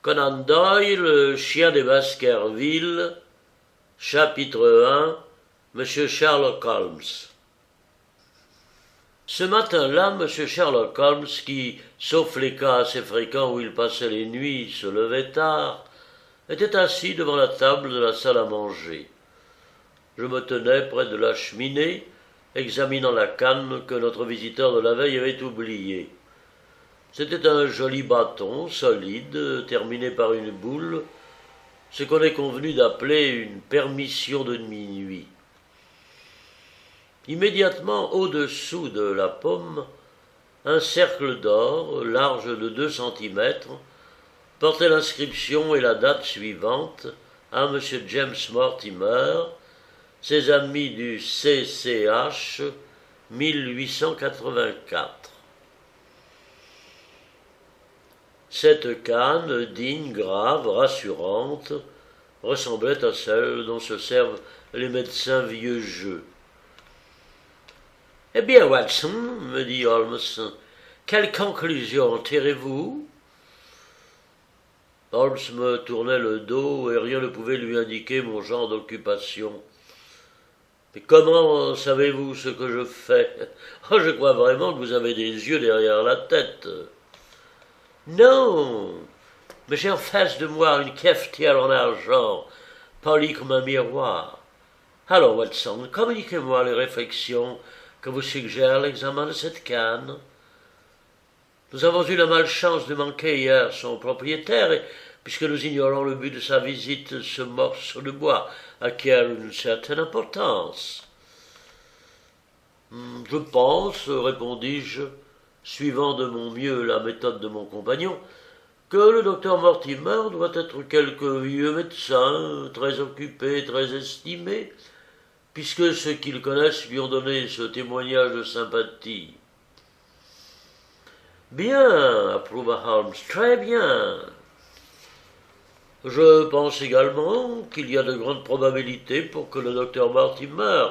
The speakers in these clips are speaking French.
Conan Doyle, le chien des Baskerville, chapitre 1, Monsieur Sherlock Holmes. Ce matin-là, Monsieur Sherlock Holmes, qui, sauf les cas assez fréquents où il passait les nuits, se levait tard, était assis devant la table de la salle à manger. Je me tenais près de la cheminée, examinant la canne que notre visiteur de la veille avait oubliée. C'était un joli bâton, solide, terminé par une boule, ce qu'on est convenu d'appeler une permission de minuit. Immédiatement au-dessous de la paume, un cercle d'or, large de 2 centimètres, portait l'inscription et la date suivante à M. James Mortimer, ses amis du CCH, 1884. Cette canne, digne, grave, rassurante, ressemblait à celle dont se servent les médecins vieux jeux. « Eh bien, Watson, me dit Holmes, quelle conclusion tirez-vous » Holmes me tournait le dos et rien ne pouvait lui indiquer mon genre d'occupation. « Mais comment savez-vous ce que je fais ? Oh, je crois vraiment que vous avez des yeux derrière la tête. » Non, mais j'ai en face de moi une cafetière en argent, polie comme un miroir. Alors, Watson, communiquez-moi les réflexions que vous suggère l'examen de cette canne. Nous avons eu la malchance de manquer hier son propriétaire, et puisque nous ignorons le but de sa visite, ce morceau de bois acquiert une certaine importance. Je pense, répondis-je, suivant de mon mieux la méthode de mon compagnon, que le docteur Mortimer doit être quelque vieux médecin, très occupé, très estimé, puisque ceux qui le connaissent lui ont donné ce témoignage de sympathie. Bien, approuva Holmes, très bien. Je pense également qu'il y a de grandes probabilités pour que le docteur Mortimer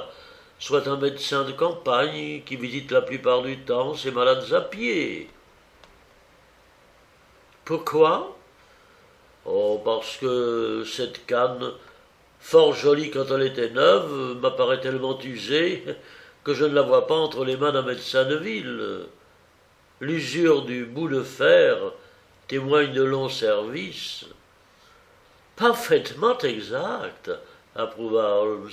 soit un médecin de campagne qui visite la plupart du temps ses malades à pied. Pourquoi ? Oh, parce que cette canne, fort jolie quand elle était neuve, m'apparaît tellement usée que je ne la vois pas entre les mains d'un médecin de ville. L'usure du bout de fer témoigne de longs services. Parfaitement exact, approuva Holmes.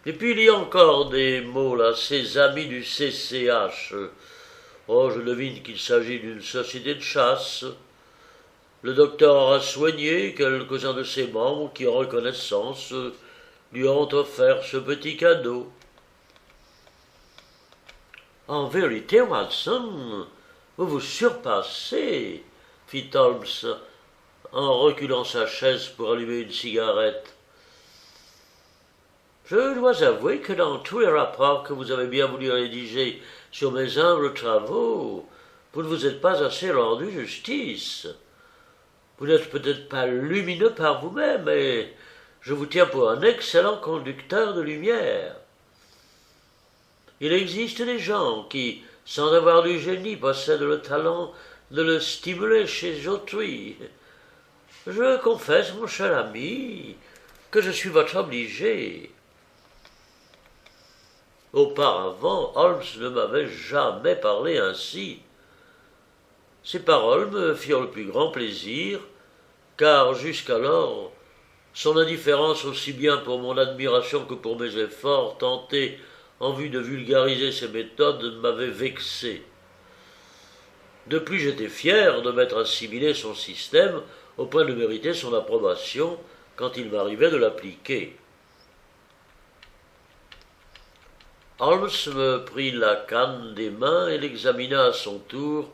Et puis il y a encore des mots là, ces amis du CCH. Oh, je devine qu'il s'agit d'une société de chasse. Le docteur aura soigné quelques-uns de ses membres qui, en reconnaissance, lui auront offert ce petit cadeau. En vérité, Watson, vous vous surpassez, fit Holmes en reculant sa chaise pour allumer une cigarette. Je dois avouer que dans tous les rapports que vous avez bien voulu rédiger sur mes humbles travaux, vous ne vous êtes pas assez rendu justice. Vous n'êtes peut-être pas lumineux par vous-même, mais je vous tiens pour un excellent conducteur de lumière. Il existe des gens qui, sans avoir du génie, possèdent le talent de le stimuler chez autrui. Je confesse, mon cher ami, que je suis votre obligé. Auparavant, Holmes ne m'avait jamais parlé ainsi. Ces paroles me firent le plus grand plaisir, car jusqu'alors, son indifférence aussi bien pour mon admiration que pour mes efforts tentés en vue de vulgariser ses méthodes m'avait vexé. De plus, j'étais fier de m'être assimilé son système au point de mériter son approbation quand il m'arrivait de l'appliquer. Holmes me prit la canne des mains et l'examina à son tour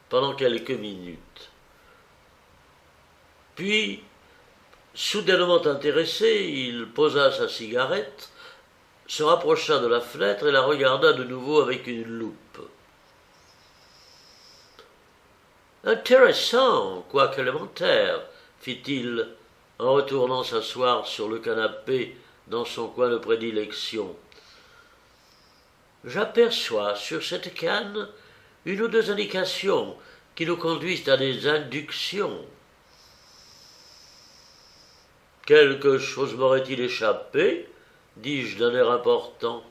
pendant quelques minutes. Puis, soudainement intéressé, il posa sa cigarette, se rapprocha de la fenêtre et la regarda de nouveau avec une loupe. « Intéressant, quoique élémentaire, fit-il, en retournant s'asseoir sur le canapé dans son coin de prédilection. J'aperçois sur cette canne une ou deux indications qui nous conduisent à des inductions. Quelque chose m'aurait-il échappé, dis-je d'un air important.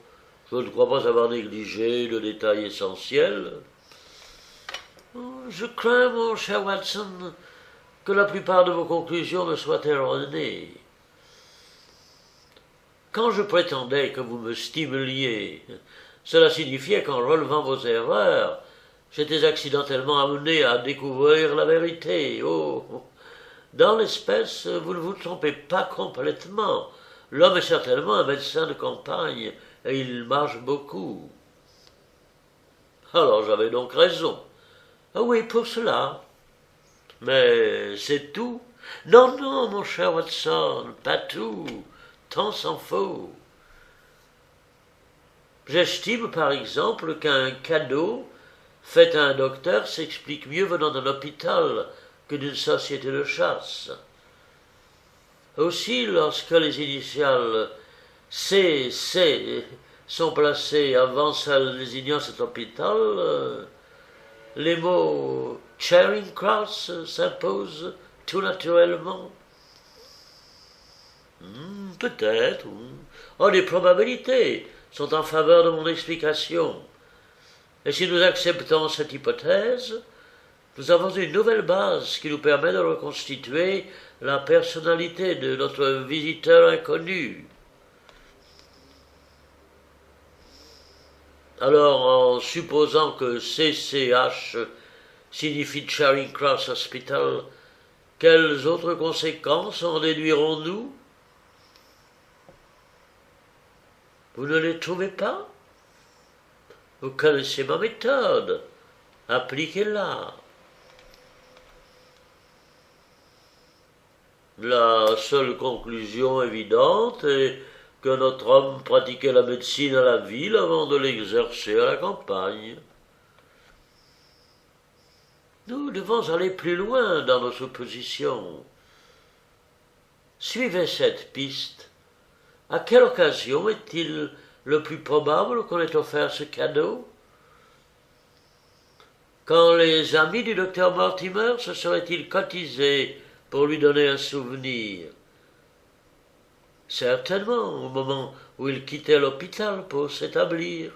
Je ne crois pas avoir négligé le détail essentiel. Je crains, mon cher Watson, que la plupart de vos conclusions ne soient erronées. Quand je prétendais que vous me stimuliez, cela signifiait qu'en relevant vos erreurs, j'étais accidentellement amené à découvrir la vérité. Oh, dans l'espèce, vous ne vous trompez pas complètement. L'homme est certainement un médecin de campagne, et il marche beaucoup. Alors j'avais donc raison. Ah oui, pour cela. Mais c'est tout? Non, non, mon cher Watson, pas tout. Tant s'en faut. J'estime par exemple qu'un cadeau fait à un docteur s'explique mieux venant d'un hôpital que d'une société de chasse. Aussi, lorsque les initiales CC sont placées avant celles désignant cet hôpital, les mots Charing Cross s'imposent tout naturellement. Peut-être. Oh, les probabilités sont en faveur de mon explication. Et si nous acceptons cette hypothèse, nous avons une nouvelle base qui nous permet de reconstituer la personnalité de notre visiteur inconnu. Alors, en supposant que CCH signifie Charing Cross Hospital, quelles autres conséquences en déduirons-nous? Vous ne les trouvez pas? Vous connaissez ma méthode. Appliquez-la. La seule conclusion évidente est que notre homme pratiquait la médecine à la ville avant de l'exercer à la campagne. Nous devons aller plus loin dans nos suppositions. Suivez cette piste. À quelle occasion est-il le plus probable qu'on ait offert ce cadeau? Quand les amis du docteur Mortimer se seraient-ils cotisés pour lui donner un souvenir? Certainement, au moment où il quittait l'hôpital pour s'établir.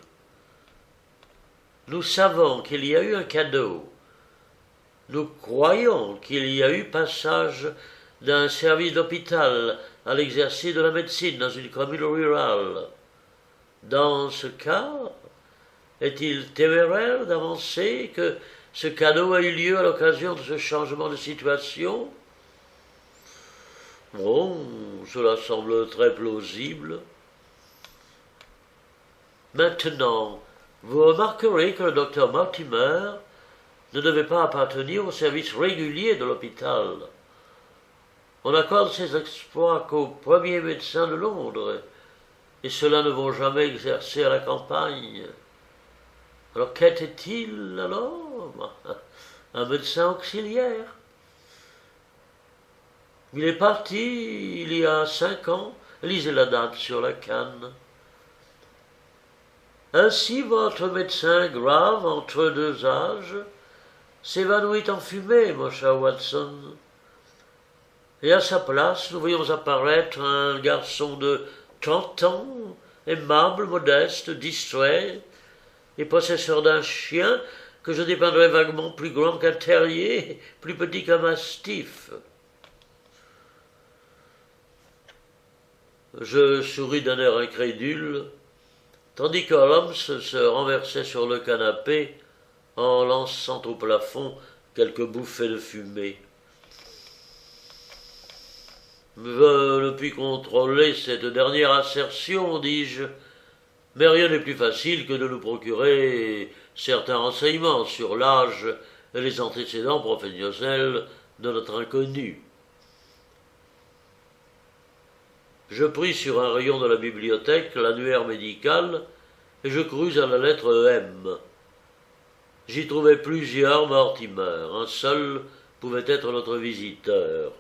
Nous savons qu'il y a eu un cadeau. Nous croyons qu'il y a eu passage d'un service d'hôpital à l'exercice de la médecine dans une commune rurale. Dans ce cas, est-il téméraire d'avancer que ce cadeau a eu lieu à l'occasion de ce changement de situation? Bon, cela semble très plausible. Maintenant, vous remarquerez que le docteur Mortimer ne devait pas appartenir au service régulier de l'hôpital. On accorde ses exploits qu'aux premiers médecins de Londres, et ceux-là ne vont jamais exercer à la campagne. Alors qu'était-il alors? Un médecin auxiliaire. Il est parti il y a 5 ans. Lisez la date sur la canne. Ainsi votre médecin grave entre deux âges s'évanouit en fumée, mon cher Watson. Et à sa place, nous voyons apparaître un garçon de 30 ans, aimable, modeste, distrait, et possesseur d'un chien que je dépeindrais vaguement plus grand qu'un terrier, plus petit qu'un mastif. Je souris d'un air incrédule, tandis que Holmes se renversait sur le canapé en lançant au plafond quelques bouffées de fumée. Je ne puis contrôler cette dernière assertion, dis-je, mais rien n'est plus facile que de nous procurer certains renseignements sur l'âge et les antécédents professionnels de notre inconnu. Je pris sur un rayon de la bibliothèque l'annuaire médical et je crus à la lettre M. J'y trouvai plusieurs Mortimer, un seul pouvait être notre visiteur.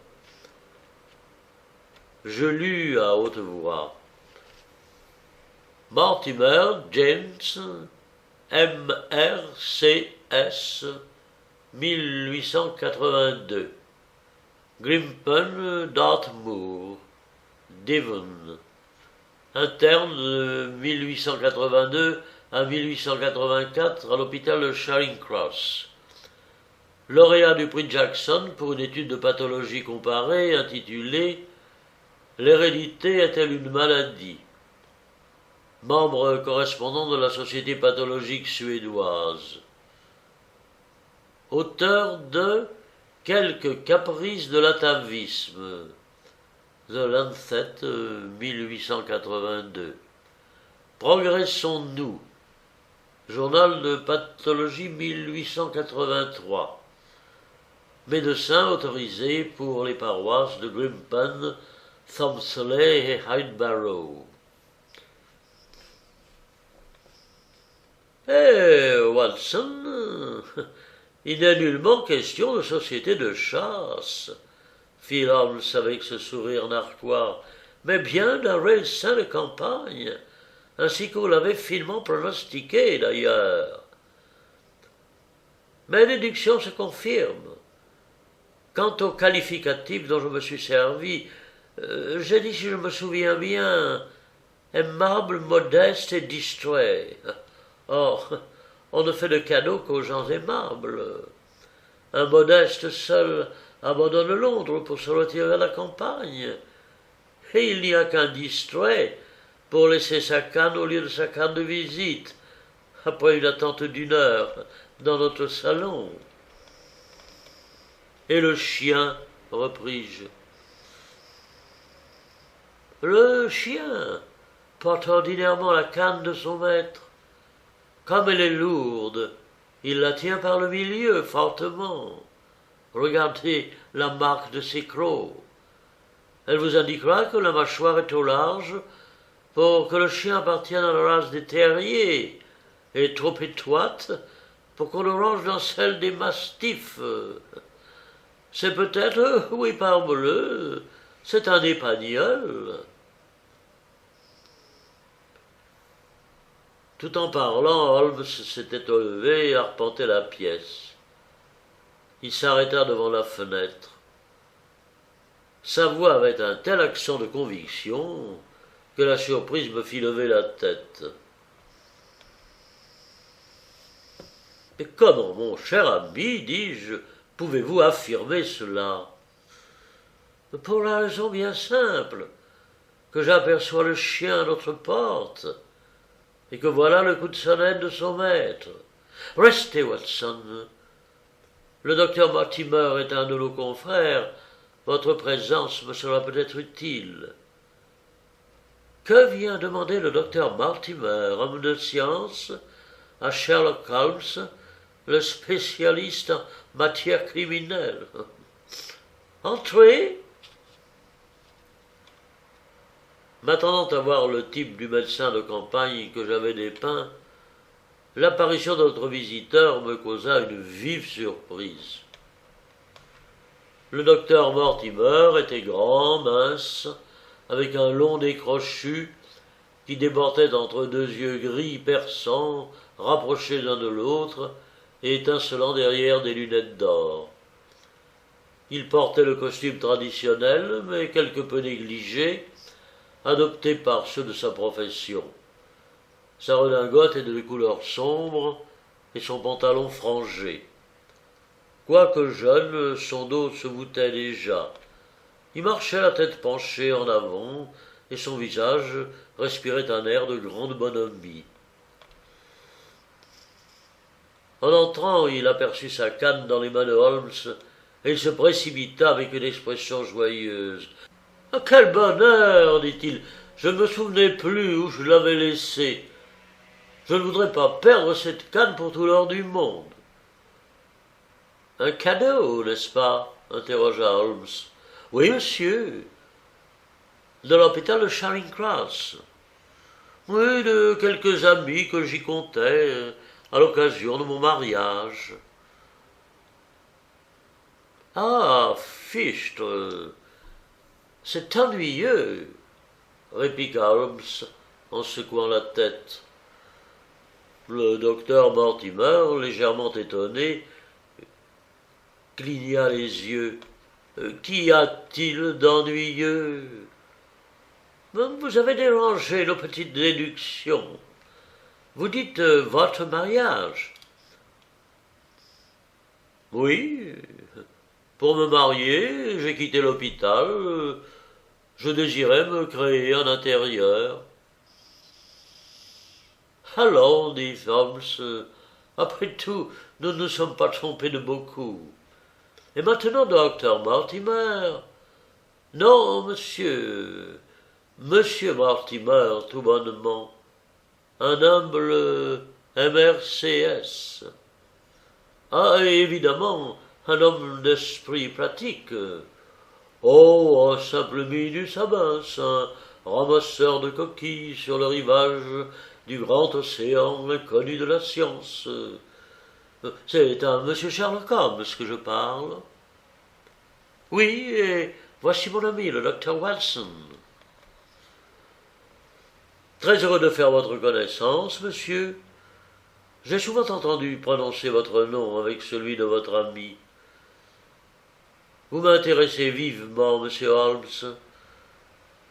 Je lus à haute voix. Mortimer James, M.R.C.S., 1882. Grimpen, Dartmoor, Devon. Interne de 1882 à 1884 à l'hôpital de Charing Cross. Lauréat du prix Jackson pour une étude de pathologie comparée intitulée L'hérédité est-elle une maladie? Membre correspondant de la Société pathologique suédoise. Auteur de Quelques caprices de l'atavisme. The Lancet, 1882. Progressons-nous. Journal de pathologie 1883. Médecin autorisé pour les paroisses de Grimpen, Thomsley et Hyde-Barrow. Watson, il n'est nullement question de société de chasse, fit Holmes avec ce sourire narquois, mais bien d'un racing de campagne, ainsi que vous l'avez finement pronostiqué d'ailleurs. Mes déductions se confirment. Quant au qualificatif dont je me suis servi, j'ai dit, si je me souviens bien, aimable, modeste et distrait. Or, on ne fait de cadeaux qu'aux gens aimables. Un modeste seul abandonne Londres pour se retirer à la campagne. Et il n'y a qu'un distrait pour laisser sa canne au lieu de sa canne de visite, après une attente d'1 heure dans notre salon. Et le chien, repris-je. Le chien porte ordinairement la canne de son maître. Comme elle est lourde, il la tient par le milieu fortement. Regardez la marque de ses crocs. Elle vous indiquera que la mâchoire est trop large pour que le chien appartienne à la race des terriers et trop étroite pour qu'on le range dans celle des mastifs. C'est peut-être, oui parbleu, c'est un épagnol. Tout en parlant, Holmes s'était levé et arpentait la pièce. Il s'arrêta devant la fenêtre. Sa voix avait un tel accent de conviction que la surprise me fit lever la tête. « Mais comment, mon cher ami, dis-je, pouvez-vous affirmer cela ?»« Pour la raison bien simple que j'aperçois le chien à notre porte et que voilà le coup de sonnette de son maître. Restez, Watson. Le docteur Mortimer est un de nos confrères. Votre présence me sera peut-être utile. » Que vient demander le docteur Mortimer, homme de science, à Sherlock Holmes, le spécialiste en matière criminelle? Entrez. M'attendant à voir le type du médecin de campagne que j'avais dépeint, l'apparition de notre visiteur me causa une vive surprise. Le docteur Mortimer était grand, mince, avec un long nez crochu qui débordait entre 2 yeux gris perçants, rapprochés l'un de l'autre et étincelant derrière des lunettes d'or. Il portait le costume traditionnel, mais quelque peu négligé, adopté par ceux de sa profession. Sa redingote était de couleur sombre et son pantalon frangé. Quoique jeune, son dos se voûtait déjà. Il marchait la tête penchée en avant et son visage respirait un air de grande bonhomie. En entrant, il aperçut sa canne dans les mains de Holmes et il se précipita avec une expression joyeuse. « Ah, quel bonheur !» dit-il. « Je ne me souvenais plus où je l'avais laissée. Je ne voudrais pas perdre cette canne pour tout l'or du monde. »« Un cadeau, n'est-ce pas ?» interrogea Holmes. « Oui, monsieur. De l'hôpital de Charing Cross. Oui, de quelques amis que j'y comptais à l'occasion de mon mariage. »« Ah, fichtre, c'est ennuyeux, » répliqua Holmes en secouant la tête. Le docteur Mortimer, légèrement étonné, cligna les yeux. Qu'y a-t-il d'ennuyeux? Vous avez dérangé nos petites déductions. Vous dites votre mariage. Oui, pour me marier, j'ai quitté l'hôpital. Je désirais me créer un intérieur. Allons, dit Holmes, après tout, nous ne nous sommes pas trompés de beaucoup. Et maintenant, docteur Mortimer. Non, monsieur. Monsieur Mortimer, tout bonnement. Un humble MRCS. Ah, et évidemment, un homme d'esprit pratique. Oh, un simple minus abasse, un ramasseur de coquilles sur le rivage du grand océan inconnu de la science. C'est à monsieur Sherlock Holmes que je parle. Oui, et voici mon ami, le docteur Watson. Très heureux de faire votre connaissance, monsieur. J'ai souvent entendu prononcer votre nom avec celui de votre ami. Vous m'intéressez vivement, monsieur Holmes.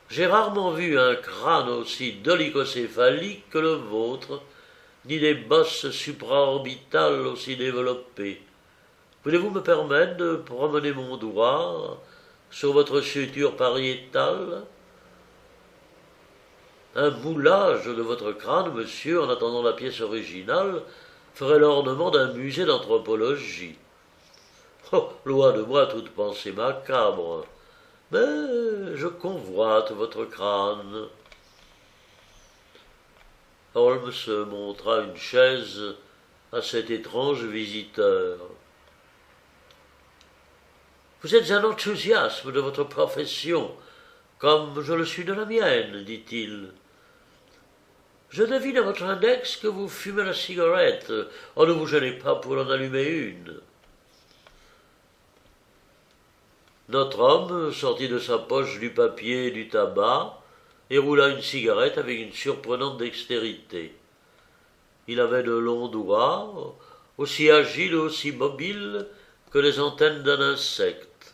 J'ai rarement vu un crâne aussi dolicocéphalique que le vôtre, ni des bosses supraorbitales aussi développées. Voulez-vous me permettre de promener mon doigt sur votre suture pariétale? Un moulage de votre crâne, monsieur, en attendant la pièce originale, ferait l'ornement d'un musée d'anthropologie. Oh, loin de moi toute pensée macabre, mais je convoite votre crâne. Holmes montra une chaise à cet étrange visiteur. Vous êtes un enthousiasme de votre profession, comme je le suis de la mienne, dit-il. Je devine à votre index que vous fumez la cigarette. Oh, ne vous gênez pas pour en allumer une. Notre homme sortit de sa poche du papier et du tabac et roula une cigarette avec une surprenante dextérité. Il avait de longs doigts, aussi agiles et aussi mobiles que les antennes d'un insecte.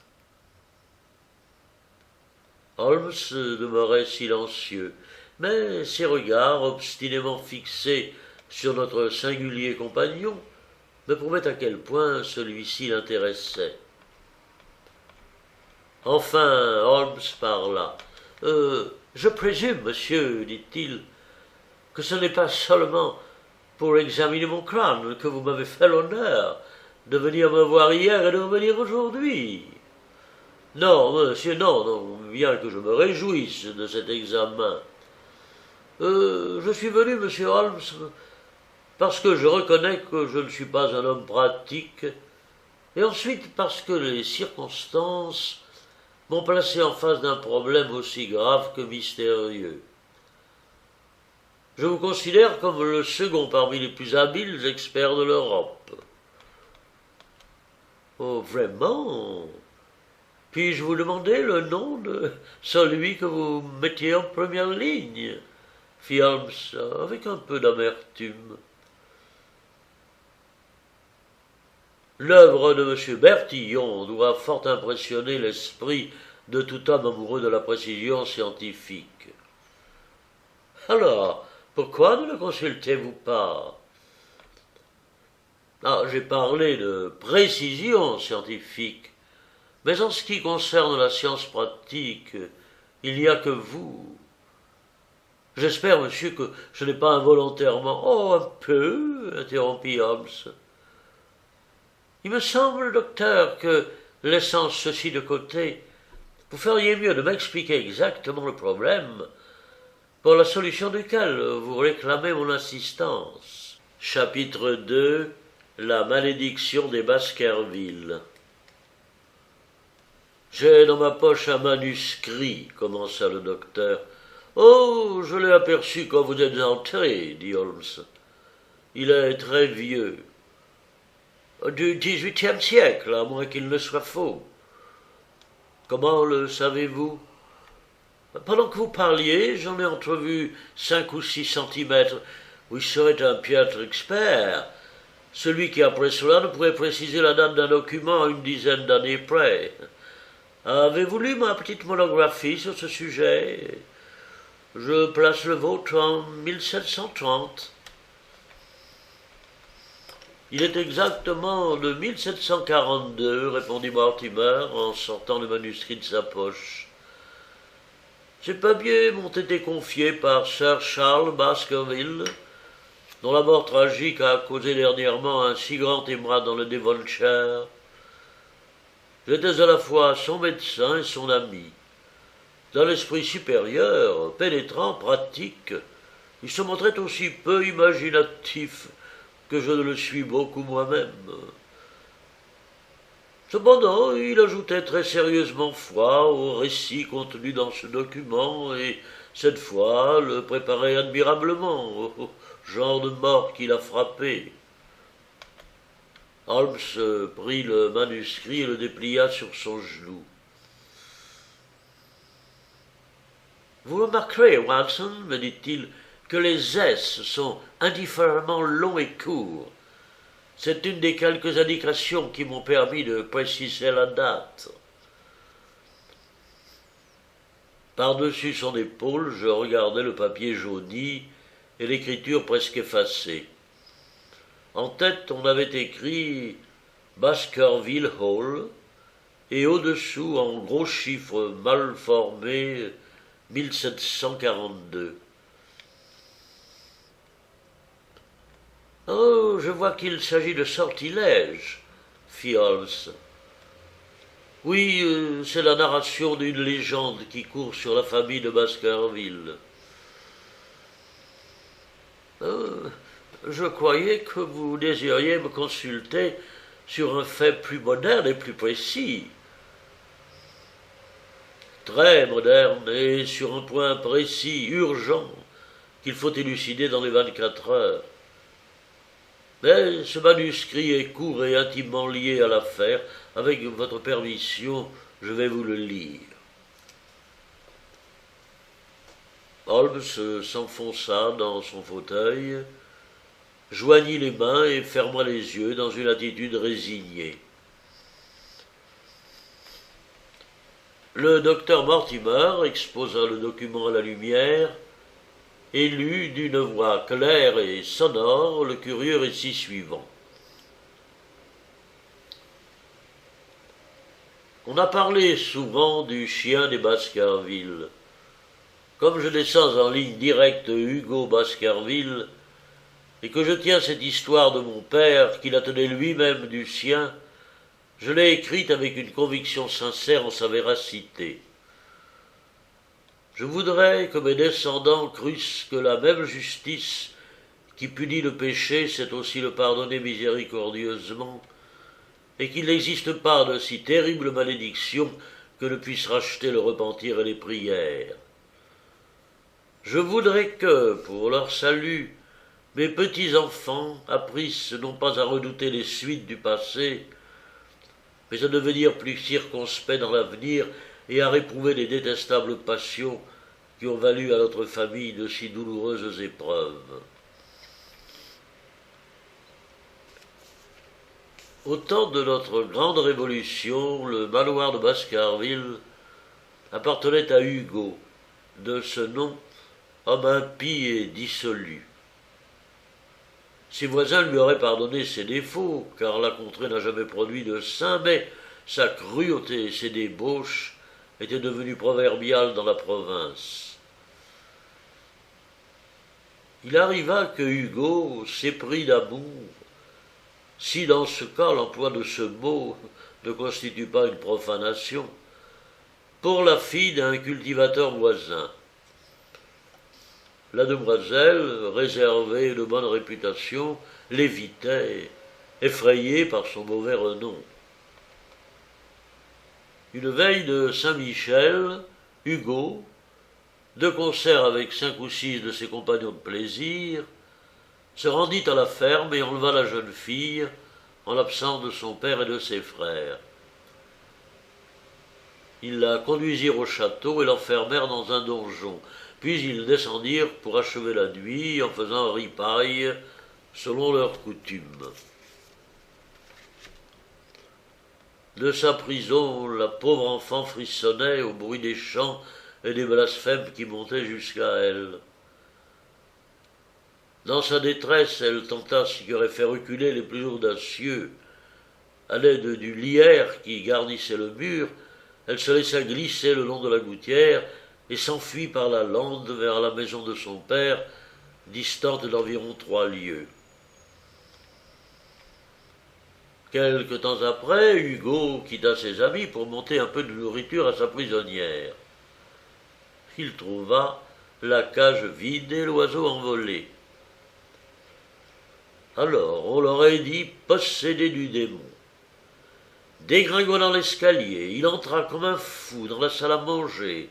Holmes demeurait silencieux, mais ses regards, obstinément fixés sur notre singulier compagnon, me prouvaient à quel point celui-ci l'intéressait. Enfin, Holmes parla. Je présume, monsieur, dit-il, que ce n'est pas seulement pour examiner mon crâne que vous m'avez fait l'honneur de venir me voir hier et de revenir aujourd'hui. Non, monsieur, non, bien que je me réjouisse de cet examen. Je suis venu, monsieur Holmes, parce que je reconnais que je ne suis pas un homme pratique, et ensuite parce que les circonstances m'ont placé en face d'un problème aussi grave que mystérieux. Je vous considère comme le second parmi les plus habiles experts de l'Europe. Oh, vraiment? Puis-je vous demander le nom de celui que vous mettiez en première ligne? Fit Holmes avec un peu d'amertume. L'œuvre de M. Bertillon doit fort impressionner l'esprit de tout homme amoureux de la précision scientifique. Alors, pourquoi ne le consultez-vous pas? Ah, j'ai parlé de précision scientifique, mais en ce qui concerne la science pratique, il n'y a que vous. J'espère, monsieur, que je n'ai pas involontairement... Oh, un peu, interrompit Holmes. Il me semble, docteur, que, laissant ceci de côté, vous feriez mieux de m'expliquer exactement le problème pour la solution duquel vous réclamez mon assistance. Chapitre 2. La malédiction des Baskerville. J'ai dans ma poche un manuscrit, commença le docteur. Oh, je l'ai aperçu quand vous êtes entré, dit Holmes. Il est très vieux. Du XVIIIe siècle, à moins qu'il ne soit faux. Comment le savez-vous? Pendant que vous parliez, j'en ai entrevu 5 ou 6 centimètres. Vous serez un piètre expert. Celui qui, après cela, ne pourrait préciser la date d'un document à une dizaine d'années près. Avez-vous lu ma petite monographie sur ce sujet? Je place le vôtre en 1730. Il est exactement de 1742, répondit Mortimer en sortant le manuscrit de sa poche. Ces papiers m'ont été confiés par Sir Charles Baskerville, dont la mort tragique a causé dernièrement un si grand émoi dans le Devonshire. J'étais à la fois son médecin et son ami. D'un esprit supérieur, pénétrant, pratique, il se montrait aussi peu imaginatif que je ne le suis beaucoup moi-même. Cependant, il ajoutait très sérieusement foi au récit contenu dans ce document, et cette foi le préparait admirablement au genre de mort qui l'a frappé. Holmes prit le manuscrit et le déplia sur son genou. Vous remarquerez, Watson, me dit-il, que les S sont indifféremment longs et courts. C'est une des quelques indications qui m'ont permis de préciser la date. Par-dessus son épaule, je regardais le papier jauni et l'écriture presque effacée. En tête, on avait écrit Baskerville Hall, et au-dessous, en gros chiffres mal formés, 1742. Oh, je vois qu'il s'agit de sortilège, fit Holmes. Oui, c'est la narration d'une légende qui court sur la famille de Baskerville. Je croyais que vous désiriez me consulter sur un fait plus moderne et plus précis. Très moderne et sur un point précis, urgent, qu'il faut élucider dans les 24 heures. Mais ce manuscrit est court et intimement lié à l'affaire. Avec votre permission, je vais vous le lire. Holmes s'enfonça dans son fauteuil, joignit les mains et ferma les yeux dans une attitude résignée. Le docteur Mortimer exposa le document à la lumière et lut d'une voix claire et sonore le curieux récit suivant. On a parlé souvent du chien des Baskerville. Comme je descends en ligne directe Hugo Baskerville, et que je tiens cette histoire de mon père, qui la tenait lui-même du sien, je l'ai écrite avec une conviction sincère en sa véracité. Je voudrais que mes descendants crussent que la même justice qui punit le péché sait aussi le pardonner miséricordieusement, et qu'il n'existe pas de si terrible malédiction que ne puisse racheter le repentir et les prières. Je voudrais que, pour leur salut, mes petits-enfants apprissent non pas à redouter les suites du passé, mais à devenir plus circonspects dans l'avenir et à réprouver les détestables passions qui ont valu à notre famille de si douloureuses épreuves. Au temps de notre grande révolution, le manoir de Baskerville appartenait à Hugo, de ce nom, homme impie et dissolu. Ses voisins lui auraient pardonné ses défauts, car la contrée n'a jamais produit de saint, mais sa cruauté et ses débauches étaient devenues proverbiales dans la province. Il arriva que Hugo s'éprit d'amour, si dans ce cas l'emploi de ce mot ne constitue pas une profanation, pour la fille d'un cultivateur voisin. La demoiselle, réservée et de bonne réputation, l'évitait, effrayée par son mauvais renom. Une veille de Saint-Michel, Hugo, de concert avec 5 ou 6 de ses compagnons de plaisir, se rendit à la ferme et enleva la jeune fille en l'absence de son père et de ses frères. Ils la conduisirent au château et l'enfermèrent dans un donjon. Puis ils descendirent pour achever la nuit en faisant ripaille selon leur coutume. De sa prison, la pauvre enfant frissonnait au bruit des chants et des blasphèmes qui montaient jusqu'à elle. Dans sa détresse, elle tenta ce qui aurait fait reculer les plus audacieux. À l'aide du lierre qui garnissait le mur, elle se laissa glisser le long de la gouttière et s'enfuit par la lande vers la maison de son père, distante d'environ 3 lieues. Quelque temps après, Hugo quitta ses amis pour monter un peu de nourriture à sa prisonnière. Il trouva la cage vide et l'oiseau envolé. Alors, on l'aurait dit possédé du démon. Dégringolant l'escalier, il entra comme un fou dans la salle à manger,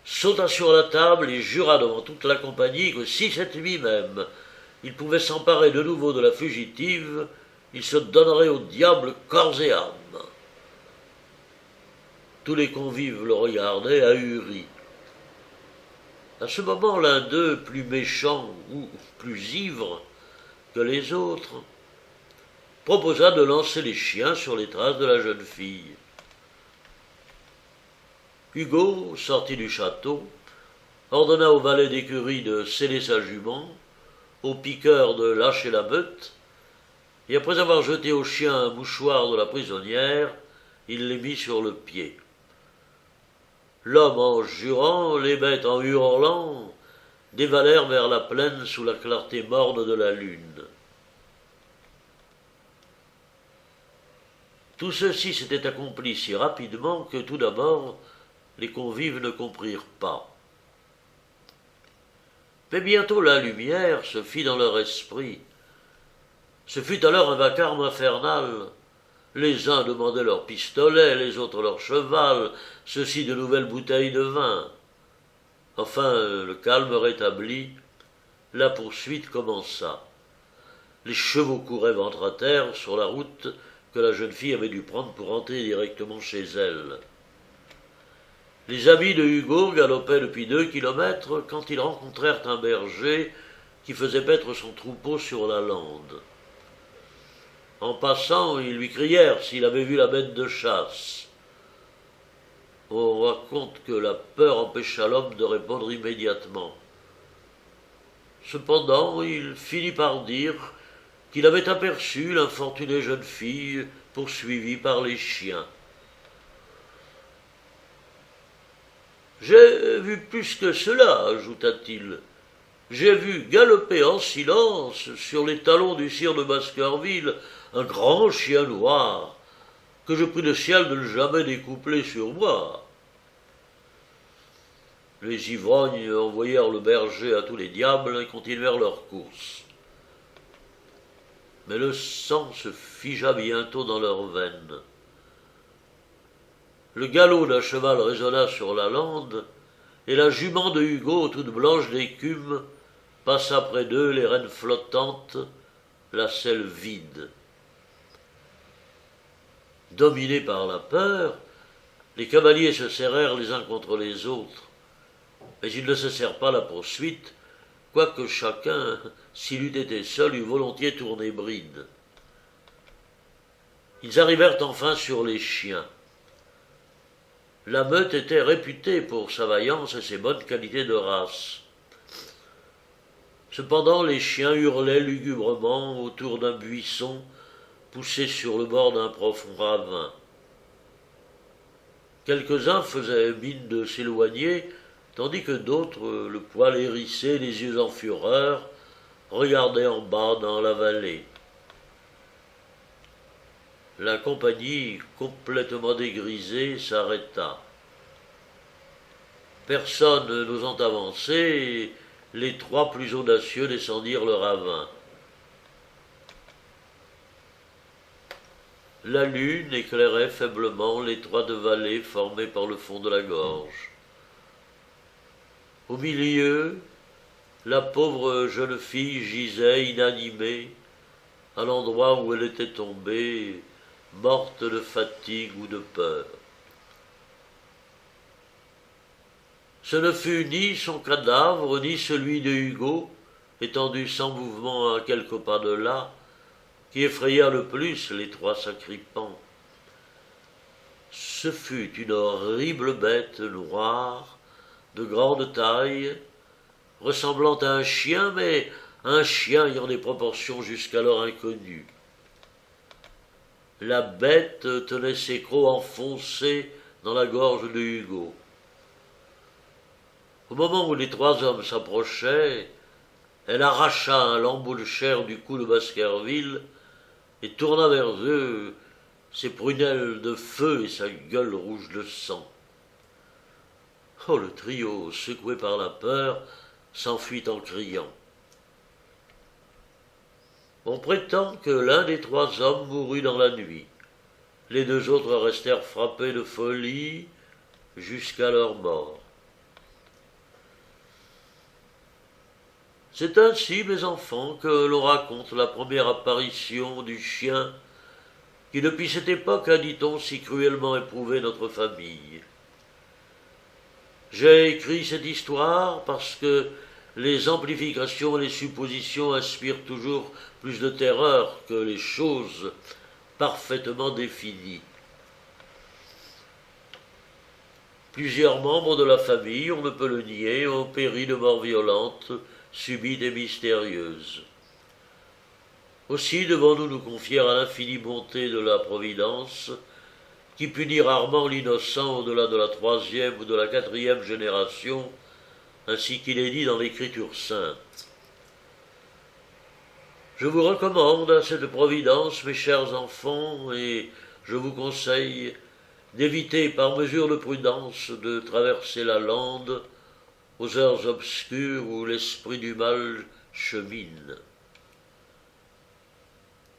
sauta sur la table et jura devant toute la compagnie que si cette nuit même il pouvait s'emparer de nouveau de la fugitive, il se donnerait au diable corps et âme. Tous les convives le regardaient ahuris. À ce moment, l'un d'eux, plus méchant ou plus ivre que les autres, proposa de lancer les chiens sur les traces de la jeune fille. Hugo, sorti du château, ordonna au valet d'écurie de sceller sa jument, au piqueur de lâcher la meute, et après avoir jeté au chien un mouchoir de la prisonnière, il les mit sur le pied. L'homme en jurant, les bêtes en hurlant, dévalèrent vers la plaine sous la clarté morne de la lune. Tout ceci s'était accompli si rapidement que tout d'abord les convives ne comprirent pas. Mais bientôt la lumière se fit dans leur esprit. Ce fut alors un vacarme infernal. Les uns demandaient leur pistolet, les autres leur cheval, ceux-ci de nouvelles bouteilles de vin. Enfin, le calme rétabli, la poursuite commença. Les chevaux couraient ventre à terre sur la route que la jeune fille avait dû prendre pour rentrer directement chez elle. Les amis de Hugo galopaient depuis 2 kilomètres quand ils rencontrèrent un berger qui faisait paître son troupeau sur la lande. En passant, ils lui crièrent s'il avait vu la bête de chasse. On raconte que la peur empêcha l'homme de répondre immédiatement. Cependant, il finit par dire qu'il avait aperçu l'infortunée jeune fille poursuivie par les chiens. « J'ai vu plus que cela, ajouta-t-il. J'ai vu galoper en silence sur les talons du sire de Baskerville un grand chien noir que je prie le ciel de ne jamais découpler sur moi. » Les ivrognes envoyèrent le berger à tous les diables et continuèrent leur course. Mais le sang se figea bientôt dans leurs veines. Le galop d'un cheval résonna sur la lande, et la jument de Hugo, toute blanche d'écume, passa près d'eux, les rênes flottantes, la selle vide. Dominés par la peur, les cavaliers se serrèrent les uns contre les autres, mais ils ne cessèrent pas la poursuite, quoique chacun, s'il eût été seul, eût volontiers tourné bride. Ils arrivèrent enfin sur les chiens. La meute était réputée pour sa vaillance et ses bonnes qualités de race. Cependant, les chiens hurlaient lugubrement autour d'un buisson poussé sur le bord d'un profond ravin. Quelques-uns faisaient mine de s'éloigner, tandis que d'autres, le poil hérissé, les yeux en fureur, regardaient en bas dans la vallée. La compagnie, complètement dégrisée, s'arrêta. Personne n'osant avancer, les 3 plus audacieux descendirent le ravin. La lune éclairait faiblement l'étroite vallée formée par le fond de la gorge. Au milieu, la pauvre jeune fille gisait inanimée, à l'endroit où elle était tombée, morte de fatigue ou de peur. Ce ne fut ni son cadavre, ni celui de Hugo, étendu sans mouvement à quelques pas de là, qui effraya le plus les 3 sacripants. Ce fut une horrible bête noire, de grande taille, ressemblant à un chien, mais un chien ayant des proportions jusqu'alors inconnues. La bête tenait ses crocs enfoncés dans la gorge de Hugo. Au moment où les trois hommes s'approchaient, elle arracha un lambeau de chair du cou de Baskerville et tourna vers eux ses prunelles de feu et sa gueule rouge de sang. Oh, le trio, secoué par la peur, s'enfuit en criant. On prétend que l'un des trois hommes mourut dans la nuit. Les deux autres restèrent frappés de folie jusqu'à leur mort. C'est ainsi, mes enfants, que l'on raconte la première apparition du chien qui, depuis cette époque, a, dit-on, si cruellement éprouvé notre famille. J'ai écrit cette histoire parce que les amplifications et les suppositions inspirent toujours plus de terreur que les choses parfaitement définies. Plusieurs membres de la famille, on ne peut le nier, ont péri de mort violente, subite et mystérieuse. Aussi devons-nous nous confier à l'infinie bonté de la Providence, qui punit rarement l'innocent au-delà de la troisième ou de la quatrième génération, ainsi qu'il est dit dans l'Écriture sainte. Je vous recommande à cette providence, mes chers enfants, et je vous conseille d'éviter par mesure de prudence de traverser la lande aux heures obscures où l'esprit du mal chemine.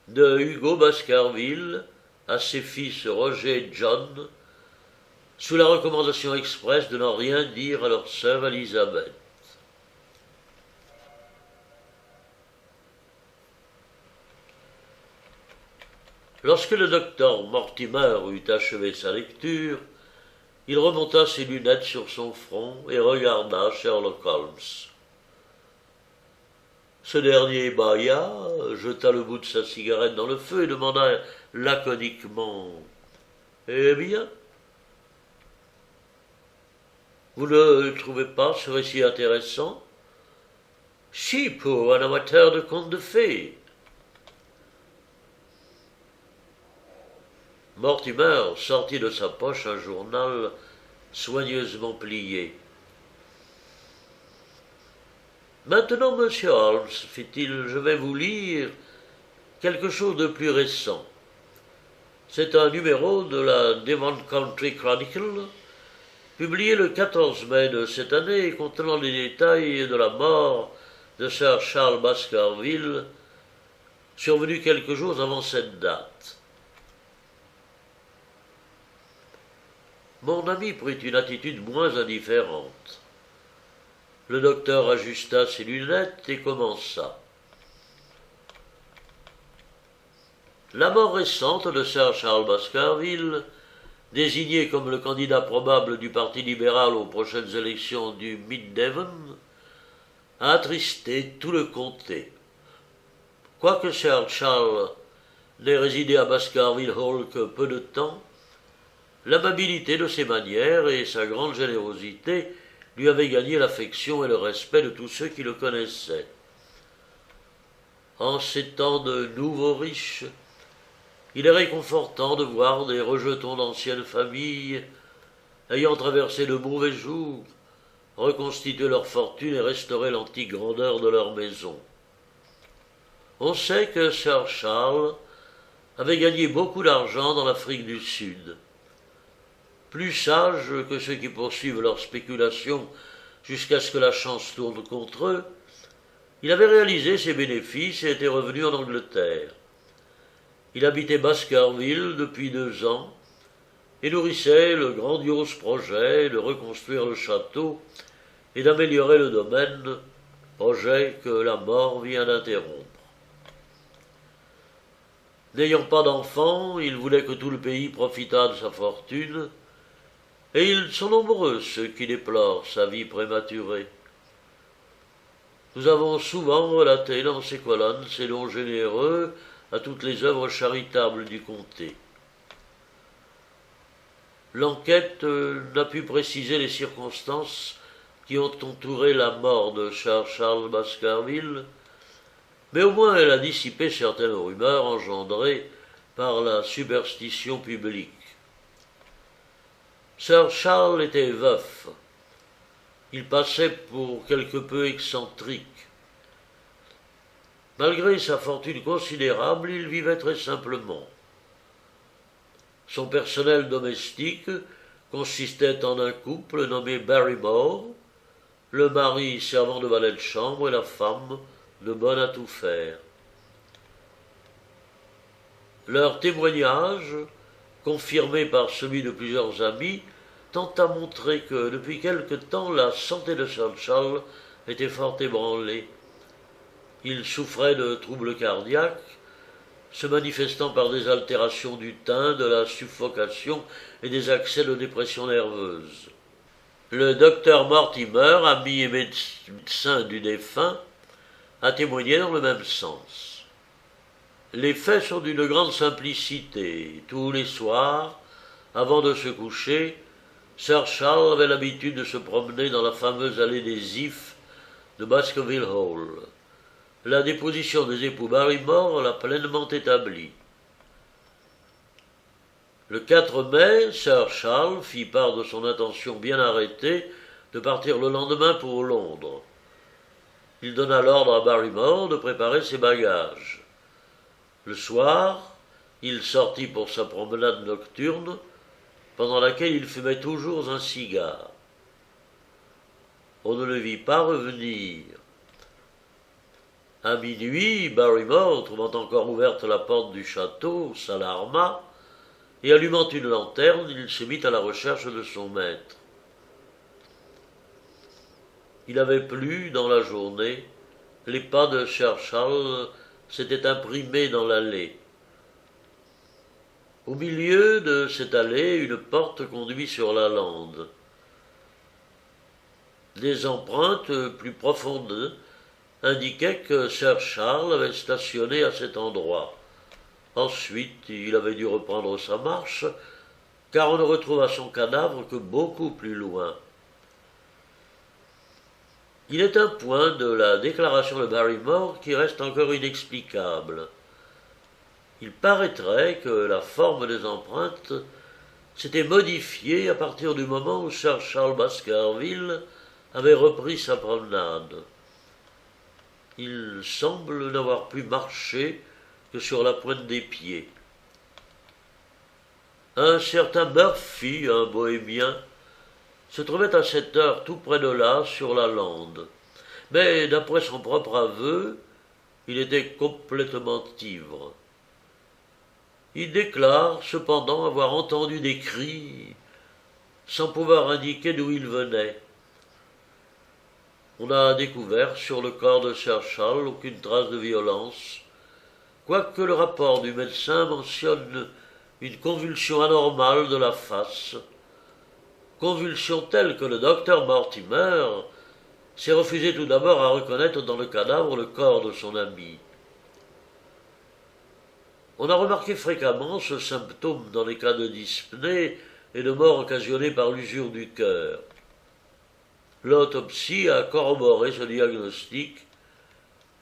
De Hugo Baskerville à ses fils Roger et John, sous la recommandation expresse de n'en rien dire à leur sœur Elisabeth. Lorsque le docteur Mortimer eut achevé sa lecture, il remonta ses lunettes sur son front et regarda Sherlock Holmes. Ce dernier bâilla, jeta le bout de sa cigarette dans le feu et demanda laconiquement « Eh bien, vous ne trouvez pas ce récit intéressant ?»« Si, pour un amateur de contes de fées. » Mortimer sortit de sa poche un journal soigneusement plié. « Maintenant, monsieur Holmes, fit-il, je vais vous lire quelque chose de plus récent. C'est un numéro de la Devon Country Chronicle, publié le 14 mai de cette année, contenant les détails de la mort de Sir Charles Baskerville, survenu quelques jours avant cette date. Mon ami prit une attitude moins indifférente. Le docteur ajusta ses lunettes et commença. La mort récente de Sir Charles Baskerville, désigné comme le candidat probable du Parti libéral aux prochaines élections du Mid-Devon, a attristé tout le comté. Quoique Sir Charles n'ait résidé à Baskerville Hall que peu de temps, l'amabilité de ses manières et sa grande générosité lui avaient gagné l'affection et le respect de tous ceux qui le connaissaient. En ces temps de nouveaux riches, il est réconfortant de voir des rejetons d'anciennes familles, ayant traversé de mauvais jours, reconstituer leur fortune et restaurer l'antique grandeur de leur maison. On sait que Sir Charles avait gagné beaucoup d'argent dans l'Afrique du Sud. Plus sage que ceux qui poursuivent leurs spéculations jusqu'à ce que la chance tourne contre eux, il avait réalisé ses bénéfices et était revenu en Angleterre. Il habitait Baskerville depuis 2 ans et nourrissait le grandiose projet de reconstruire le château et d'améliorer le domaine, projet que la mort vient d'interrompre. N'ayant pas d'enfants, il voulait que tout le pays profitât de sa fortune, et ils sont nombreux ceux qui déplorent sa vie prématurée. Nous avons souvent relaté dans ces colonnes ces dons généreux à toutes les œuvres charitables du comté. L'enquête n'a pu préciser les circonstances qui ont entouré la mort de Sir Charles Baskerville, mais au moins elle a dissipé certaines rumeurs engendrées par la superstition publique. Sir Charles était veuf. Il passait pour quelque peu excentrique. Malgré sa fortune considérable, il vivait très simplement. Son personnel domestique consistait en un couple nommé Barrymore, le mari servant de valet de chambre et la femme de bonne à tout faire. Leur témoignage, confirmé par celui de plusieurs amis, tend à montrer que depuis quelque temps la santé de Sir Charles était fort ébranlée. Il souffrait de troubles cardiaques, se manifestant par des altérations du teint, de la suffocation et des accès de dépression nerveuse. Le docteur Mortimer, ami et médecin du défunt, a témoigné dans le même sens. Les faits sont d'une grande simplicité. Tous les soirs, avant de se coucher, Sir Charles avait l'habitude de se promener dans la fameuse allée des Ifs de Baskerville Hall. La déposition des époux Barrymore l'a pleinement établi. Le 4 mai, Sir Charles fit part de son intention bien arrêtée de partir le lendemain pour Londres. Il donna l'ordre à Barrymore de préparer ses bagages. Le soir, il sortit pour sa promenade nocturne, pendant laquelle il fumait toujours un cigare. On ne le vit pas revenir. À minuit, Barrymore, trouvant encore ouverte la porte du château, s'alarma, et allumant une lanterne, il se mit à la recherche de son maître. Il avait plu dans la journée, les pas de Sir Charles s'étaient imprimés dans l'allée. Au milieu de cette allée, une porte conduit sur la lande. Des empreintes plus profondes indiquaient que Sir Charles avait stationné à cet endroit. Ensuite, il avait dû reprendre sa marche, car on ne retrouva son cadavre que beaucoup plus loin. Il est un point de la déclaration de Barrymore qui reste encore inexplicable. Il paraîtrait que la forme des empreintes s'était modifiée à partir du moment où Sir Charles Baskerville avait repris sa promenade. Il semble n'avoir pu marcher que sur la pointe des pieds. Un certain Murphy, un bohémien, se trouvait à cette heure tout près de là, sur la lande. Mais, d'après son propre aveu, il était complètement ivre. Il déclare cependant avoir entendu des cris sans pouvoir indiquer d'où ils venaient. On a découvert sur le corps de Sir Charles aucune trace de violence, quoique le rapport du médecin mentionne une convulsion anormale de la face, convulsion telle que le docteur Mortimer s'est refusé tout d'abord à reconnaître dans le cadavre le corps de son ami. On a remarqué fréquemment ce symptôme dans les cas de dyspnée et de mort occasionnée par l'usure du cœur. L'autopsie a corroboré ce diagnostic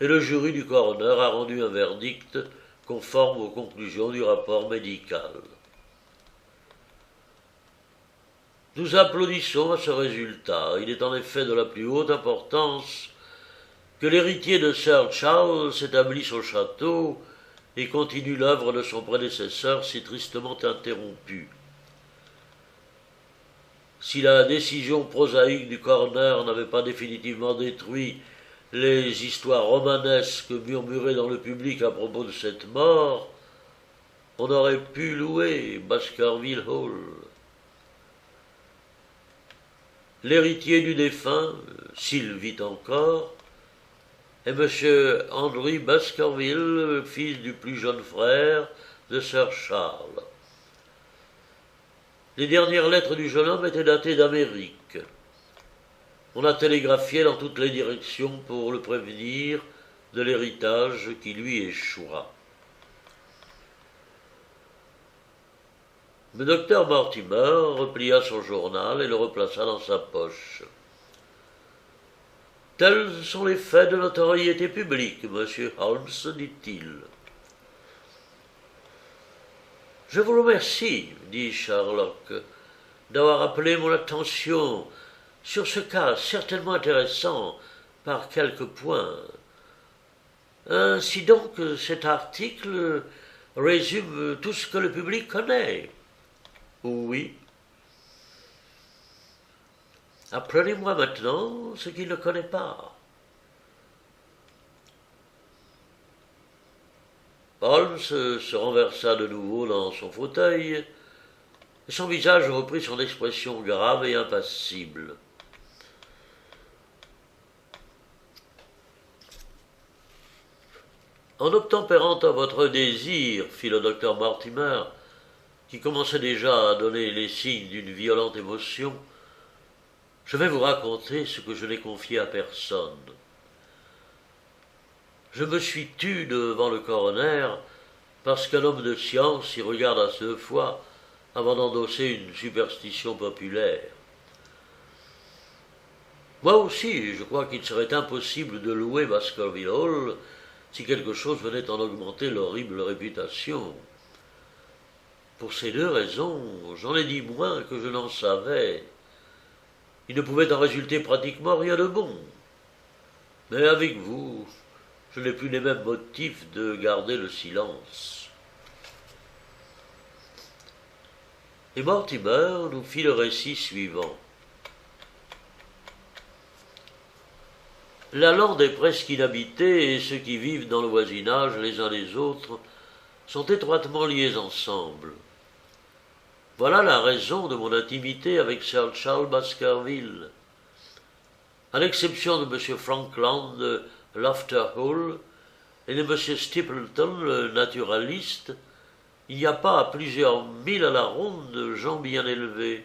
et le jury du coroner a rendu un verdict conforme aux conclusions du rapport médical. Nous applaudissons à ce résultat. Il est en effet de la plus haute importance que l'héritier de Sir Charles s'établisse au château et continue l'œuvre de son prédécesseur si tristement interrompue. Si la décision prosaïque du coroner n'avait pas définitivement détruit les histoires romanesques murmurées dans le public à propos de cette mort, on aurait pu louer Baskerville Hall. L'héritier du défunt, s'il vit encore, est M. Henry Baskerville, fils du plus jeune frère de Sir Charles. Les dernières lettres du jeune homme étaient datées d'Amérique. On a télégraphié dans toutes les directions pour le prévenir de l'héritage qui lui échouera. Le docteur Mortimer replia son journal et le replaça dans sa poche. Tels sont les faits de notoriété publique, monsieur Holmes, dit-il. Je vous remercie, dit Sherlock, d'avoir appelé mon attention sur ce cas certainement intéressant par quelques points. Ainsi donc, cet article résume tout ce que le public connaît. Oui. Apprenez-moi maintenant ce qu'il ne connaît pas. Holmes se renversa de nouveau dans son fauteuil, et son visage reprit son expression grave et impassible. En obtempérant à votre désir, fit le docteur Mortimer, qui commençait déjà à donner les signes d'une violente émotion, je vais vous raconter ce que je n'ai confié à personne. Je me suis tu devant le coroner parce qu'un homme de science y regarde à 2 fois avant d'endosser une superstition populaire. Moi aussi, je crois qu'il serait impossible de louer Baskerville Hall si quelque chose venait en augmenter l'horrible réputation. Pour ces 2 raisons, j'en ai dit moins que je n'en savais. Il ne pouvait en résulter pratiquement rien de bon. Mais avec vous, je n'ai plus les mêmes motifs de garder le silence. Et Mortimer nous fit le récit suivant. La lande est presque inhabitée et ceux qui vivent dans le voisinage les uns les autres sont étroitement liés ensemble. Voilà la raison de mon intimité avec Sir Charles Baskerville. À l'exception de M. Frankland de Lofter Hall et de M. Stapleton, le naturaliste, il n'y a pas à plusieurs milles à la ronde de gens bien élevés.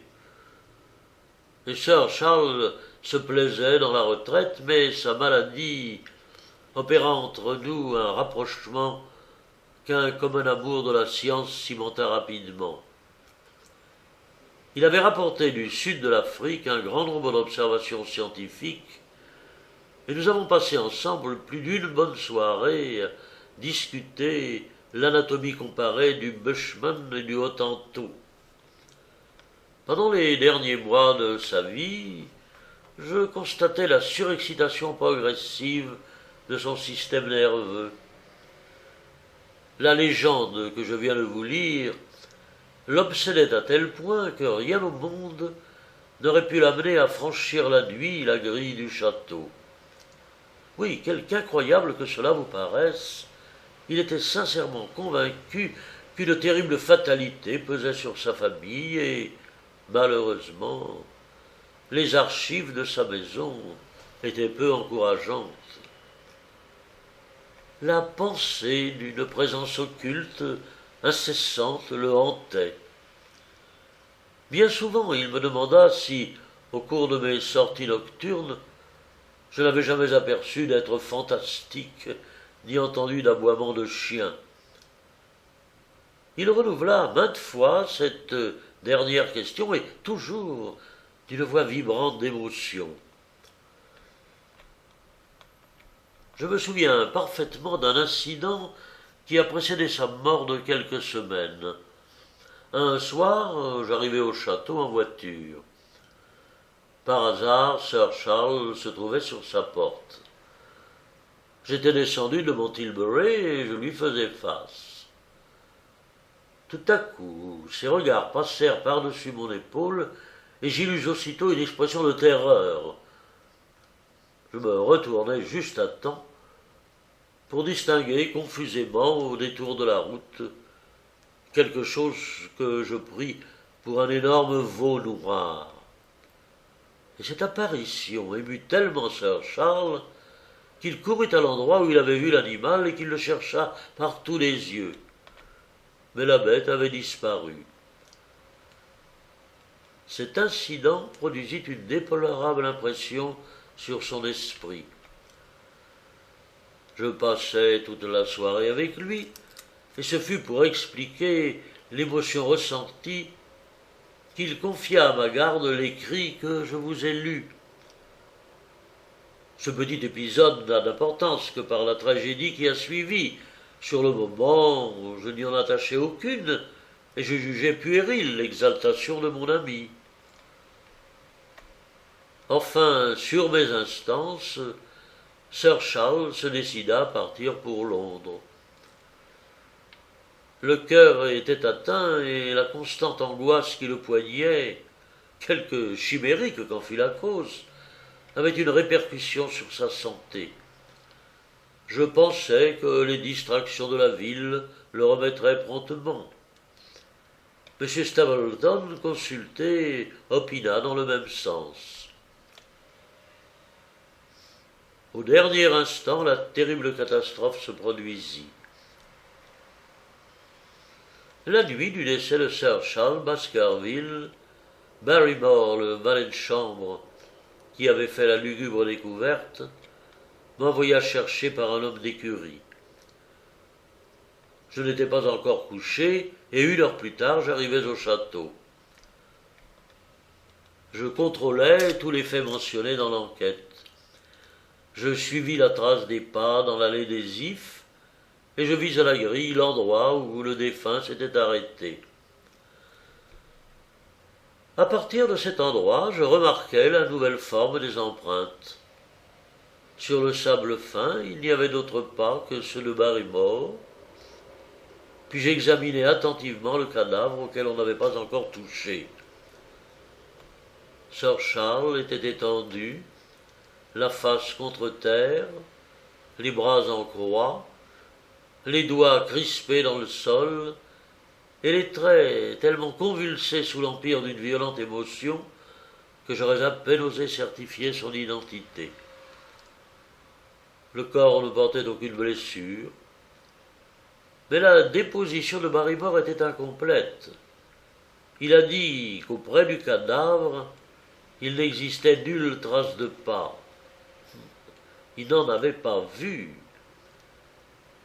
Et Sir Charles se plaisait dans la retraite, mais sa maladie opéra entre nous un rapprochement qu'un commun amour de la science cimenta rapidement. Il avait rapporté du sud de l'Afrique un grand nombre d'observations scientifiques, et nous avons passé ensemble plus d'une bonne soirée à discuter l'anatomie comparée du Bushman et du Hottentot. Pendant les derniers mois de sa vie, je constatais la surexcitation progressive de son système nerveux. La légende que je viens de vous lire l'obsédait à tel point que rien au monde n'aurait pu l'amener à franchir la nuit la grille du château. Oui, quelque incroyable que cela vous paraisse, il était sincèrement convaincu qu'une terrible fatalité pesait sur sa famille et, malheureusement, les archives de sa maison étaient peu encourageantes. La pensée d'une présence occulte incessante le hantait. Bien souvent, il me demanda si, au cours de mes sorties nocturnes, je n'avais jamais aperçu d'être fantastique ni entendu d'aboiements de chiens. Il renouvela maintes fois cette dernière question, et toujours d'une voix vibrante d'émotion. Je me souviens parfaitement d'un incident qui a précédé sa mort de quelques semaines. Un soir, j'arrivai au château en voiture. Par hasard, Sir Charles se trouvait sur sa porte. J'étais descendu de mon Tilbury et je lui faisais face. Tout à coup, ses regards passèrent par-dessus mon épaule et j'y lus aussitôt une expression de terreur. Je me retournai juste à temps pour distinguer confusément au détour de la route quelque chose que je pris pour un énorme veau noir. Et cette apparition émut tellement Sir Charles qu'il courut à l'endroit où il avait vu l'animal et qu'il le chercha par tous les yeux. Mais la bête avait disparu. Cet incident produisit une déplorable impression sur son esprit. Je passai toute la soirée avec lui, et ce fut pour expliquer l'émotion ressentie qu'il confia à ma garde l'écrit que je vous ai lu. Ce petit épisode n'a d'importance que par la tragédie qui a suivi. Sur le moment, je n'y en attachais aucune, et je jugeais puérile l'exaltation de mon ami. Enfin, sur mes instances, Sir Charles se décida à partir pour Londres. Le cœur était atteint et la constante angoisse qui le poignait, quelque chimérique qu'en fût la cause, avait une répercussion sur sa santé. Je pensais que les distractions de la ville le remettraient promptement. M. Stapleton, consulté, opina dans le même sens. Au dernier instant, la terrible catastrophe se produisit. La nuit du décès de Sir Charles Baskerville, Barrymore, le valet de chambre, qui avait fait la lugubre découverte, m'envoya chercher par un homme d'écurie. Je n'étais pas encore couché, et 1 heure plus tard, j'arrivais au château. Je contrôlais tous les faits mentionnés dans l'enquête. Je suivis la trace des pas dans l'allée des Ifs, et je vis à la grille l'endroit où le défunt s'était arrêté. À partir de cet endroit, je remarquai la nouvelle forme des empreintes. Sur le sable fin, il n'y avait d'autres pas que ceux de Barrymore, puis j'examinai attentivement le cadavre auquel on n'avait pas encore touché. Sir Charles était étendu, la face contre terre, les bras en croix, les doigts crispés dans le sol, et les traits tellement convulsés sous l'empire d'une violente émotion que j'aurais à peine osé certifier son identité. Le corps ne portait aucune blessure, mais la déposition de Barrymore était incomplète. Il a dit qu'auprès du cadavre, il n'existait nulle trace de pas. Il n'en avait pas vu.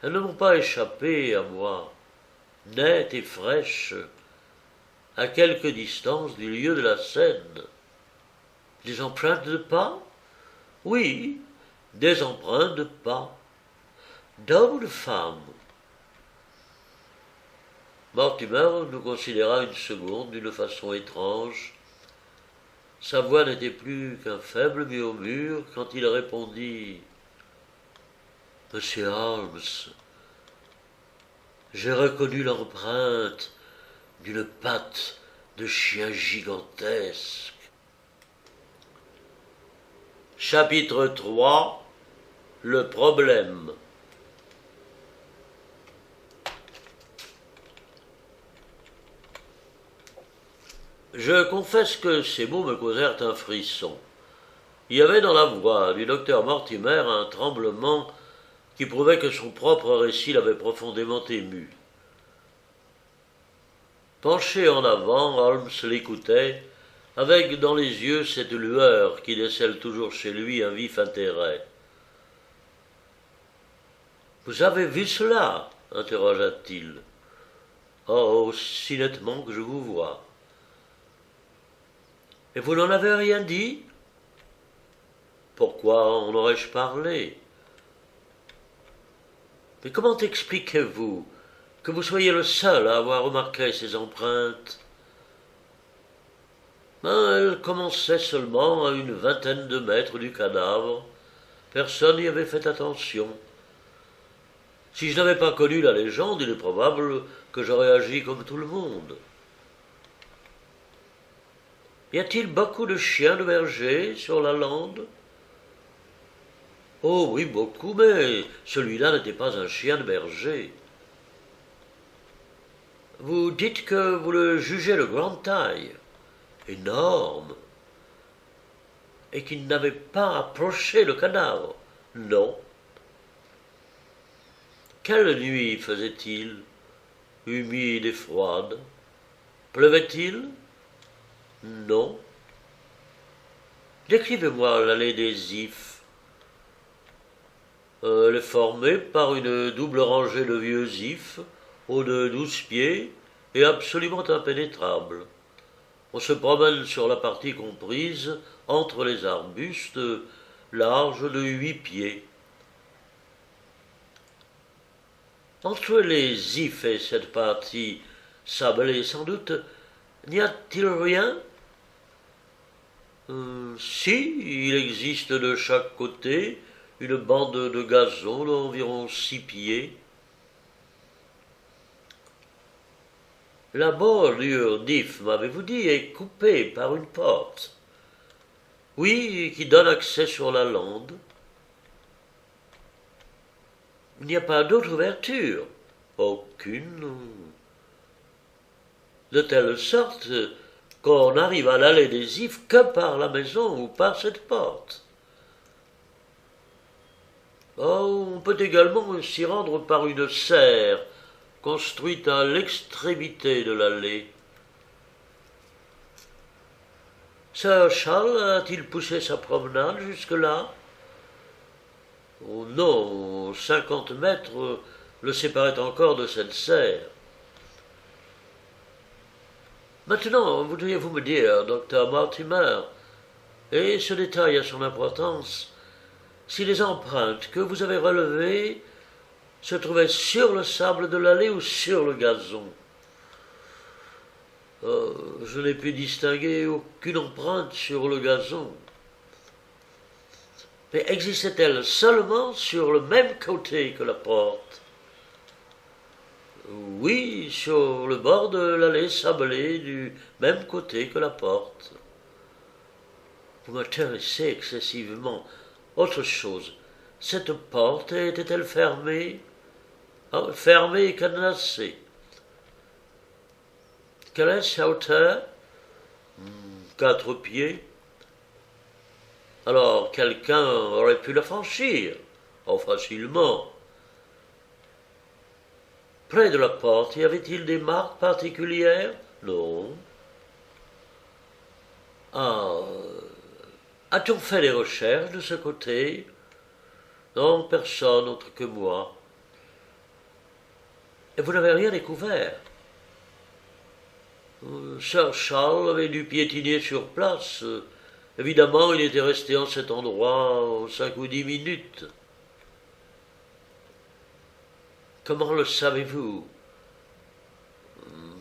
Elles ne m'ont pas échappé à moi, nettes et fraîches, à quelque distance du lieu de la scène. Des empreintes de pas? Oui, des empreintes de pas. D'hommes ou de femmes? Mortimer nous considéra une seconde d'une façon étrange. Sa voix n'était plus qu'un faible murmure quand il répondit « Monsieur Holmes, j'ai reconnu l'empreinte d'une patte de chien gigantesque. » Chapitre 3 – Le problème. Je confesse que ces mots me causèrent un frisson. Il y avait dans la voix du docteur Mortimer un tremblement qui prouvait que son propre récit l'avait profondément ému. Penché en avant, Holmes l'écoutait, avec dans les yeux cette lueur qui décèle toujours chez lui un vif intérêt. « Vous avez vu cela ?» interrogea-t-il. « Oh, si nettement que je vous vois. » « Et vous n'en avez rien dit ?»« Pourquoi en aurais-je parlé ?»« Mais comment expliquez-vous que vous soyez le seul à avoir remarqué ces empreintes ?» Elles commençaient seulement à une vingtaine de mètres du cadavre. Personne n'y avait fait attention. Si je n'avais pas connu la légende, il est probable que j'aurais agi comme tout le monde. Y a-t-il beaucoup de chiens de berger sur la lande? Oh oui, beaucoup, mais celui-là n'était pas un chien de berger. Vous dites que vous le jugez de grande taille, énorme, et qu'il n'avait pas approché le cadavre? Non. Quelle nuit faisait-il? Humide et froide. Pleuvait-il? Non. Décrivez-moi l'allée des Ifs. Elle est formée par une double rangée de vieux ifs, hauts de 12 pieds et absolument impénétrables. On se promène sur la partie comprise entre les arbustes, large de 8 pieds. Entre les ifs et cette partie sablée, sans doute, n'y a-t-il rien? Si, il existe de chaque côté une bande de gazon d'environ 6 pieds. La bordure d'if, m'avez-vous dit, est coupée par une porte. Oui, qui donne accès sur la lande. Il n'y a pas d'autre ouverture. Aucune. De telle sorte qu'on n'arrive à l'allée des ifs que par la maison ou par cette porte. Oh, on peut également s'y rendre par une serre construite à l'extrémité de l'allée. Sir Charles a-t-il poussé sa promenade jusque-là? Oh non, 50 mètres le séparaient encore de cette serre. Maintenant, voudriez-vous me dire, docteur Mortimer, et ce détail a son importance, si les empreintes que vous avez relevées se trouvaient sur le sable de l'allée ou sur le gazon? Je n'ai pu distinguer aucune empreinte sur le gazon. Mais existait-elle seulement sur le même côté que la porte? Oui, sur le bord de l'allée sablée du même côté que la porte. Vous m'intéressez excessivement. Autre chose, cette porte était-elle fermée? Fermée et cadenassée. Quelle est sa hauteur? 4 pieds. Alors, quelqu'un aurait pu la franchir, facilement. Près de la porte, y avait-il des marques particulières? Non. A-t-on fait des recherches de ce côté? Non, personne autre que moi. Et vous n'avez rien découvert? Sir Charles avait dû piétiner sur place. Évidemment, il était resté en cet endroit 5 ou 10 minutes. Comment le savez-vous?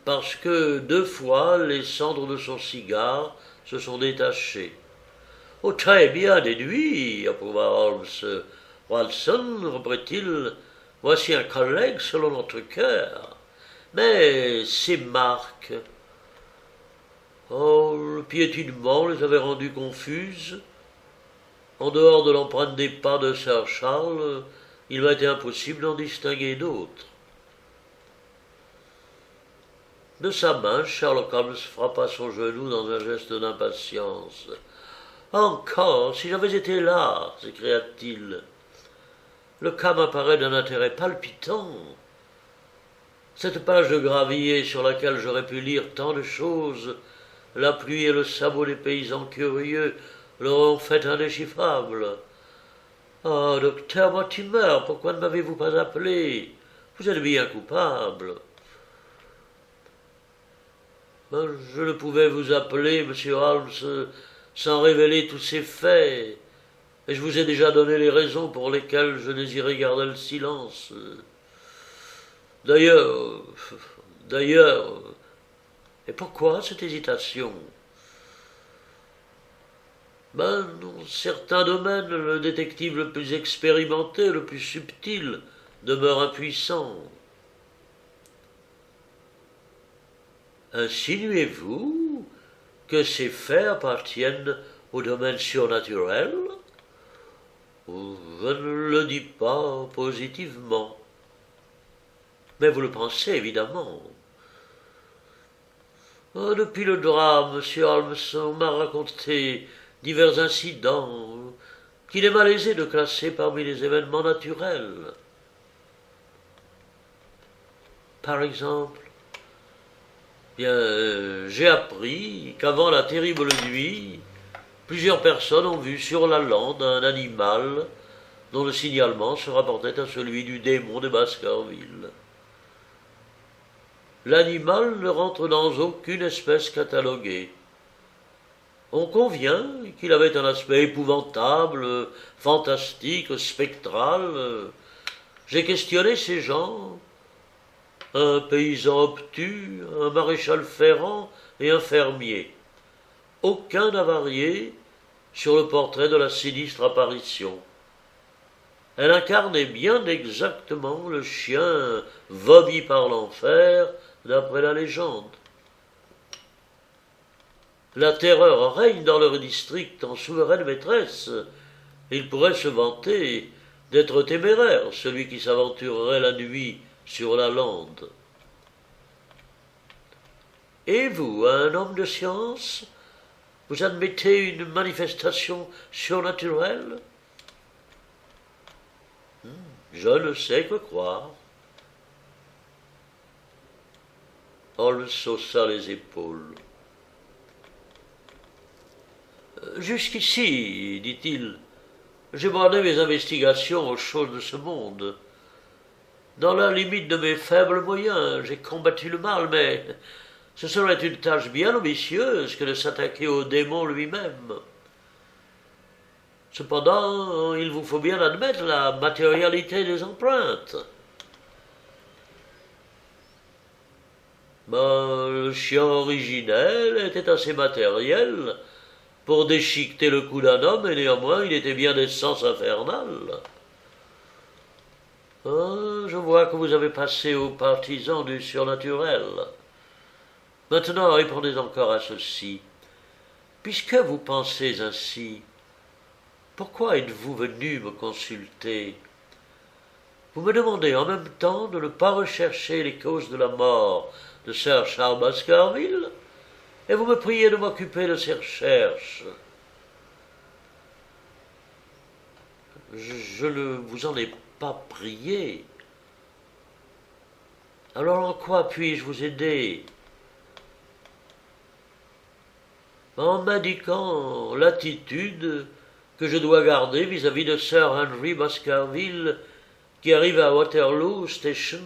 Parce que 2 fois, les cendres de son cigare se sont détachées. Oh, très bien déduit, approuva Holmes. Watson, reprit-il, voici un collègue selon notre cœur. Mais ces marques... Oh, le piétinement les avait rendues confuses. En dehors de l'empreinte des pas de Sir Charles, il m'a été impossible d'en distinguer d'autres. De sa main, Sherlock Holmes frappa son genou dans un geste d'impatience. « Encore, si j'avais été là !» s'écria-t-il. « Le cas m'apparaît d'un intérêt palpitant. Cette page de gravier sur laquelle j'aurais pu lire tant de choses, la pluie et le sabot des paysans curieux l'auront fait indéchiffrable. Ah, docteur Mortimer, pourquoi ne m'avez-vous pas appelé? Vous êtes bien coupable. » Je ne pouvais vous appeler, monsieur Holmes, sans révéler tous ces faits, et je vous ai déjà donné les raisons pour lesquelles je désirais garder le silence. D'ailleurs, et pourquoi cette hésitation? Dans certains domaines, le détective le plus expérimenté, le plus subtil, demeure impuissant. Insinuez-vous que ces faits appartiennent au domaine surnaturel? Je ne le dis pas positivement. Mais vous le pensez, évidemment. Depuis le drame, monsieur Holmes, on m'a raconté divers incidents qu'il est malaisé de classer parmi les événements naturels. Par exemple, j'ai appris qu'avant la terrible nuit, plusieurs personnes ont vu sur la lande un animal dont le signalement se rapportait à celui du démon de Baskerville. L'animal ne rentre dans aucune espèce cataloguée. On convient qu'il avait un aspect épouvantable, fantastique, spectral. J'ai questionné ces gens, un paysan obtus, un maréchal ferrant et un fermier. Aucun n'a varié sur le portrait de la sinistre apparition. Elle incarnait bien exactement le chien vomi par l'enfer, d'après la légende. La terreur règne dans leur district en souveraine maîtresse. Il pourrait se vanter d'être téméraire, celui qui s'aventurerait la nuit sur la lande. Et vous, un homme de science, vous admettez une manifestation surnaturelle? Je ne sais que croire. Holmes haussa les épaules. Jusqu'ici, dit-il, j'ai borné mes investigations aux choses de ce monde. Dans la limite de mes faibles moyens, j'ai combattu le mal, mais ce serait une tâche bien ambitieuse que de s'attaquer au démon lui-même. Cependant, il vous faut bien admettre la matérialité des empreintes. Le chien originel était assez matériel pour déchiqueter le cou d'un homme, et néanmoins il était bien d'essence infernale. Je vois que vous avez passé aux partisans du surnaturel. Maintenant, répondez encore à ceci. Puisque vous pensez ainsi, pourquoi êtes-vous venu me consulter? Vous me demandez en même temps de ne pas rechercher les causes de la mort de Sir Charles Baskerville, et vous me priez de m'occuper de ces recherches. Je ne vous en ai pas prié. Alors en quoi puis-je vous aider? En m'indiquant l'attitude que je dois garder vis-à-vis de Sir Henry Baskerville, qui arrive à Waterloo Station,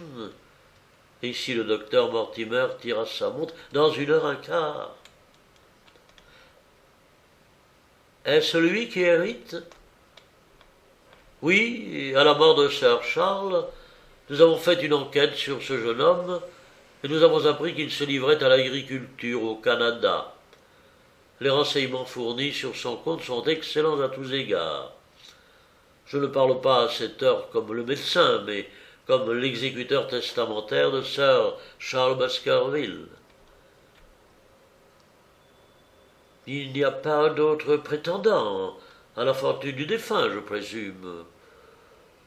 et ici le docteur Mortimer tira sa montre, dans 1h15. Est-ce lui qui hérite? Oui, à la mort de Sir Charles, nous avons fait une enquête sur ce jeune homme, et nous avons appris qu'il se livrait à l'agriculture au Canada. Les renseignements fournis sur son compte sont excellents à tous égards. Je ne parle pas à cette heure comme le médecin, mais comme l'exécuteur testamentaire de Sir Charles Baskerville. Il n'y a pas d'autres prétendants à la fortune du défunt, je présume.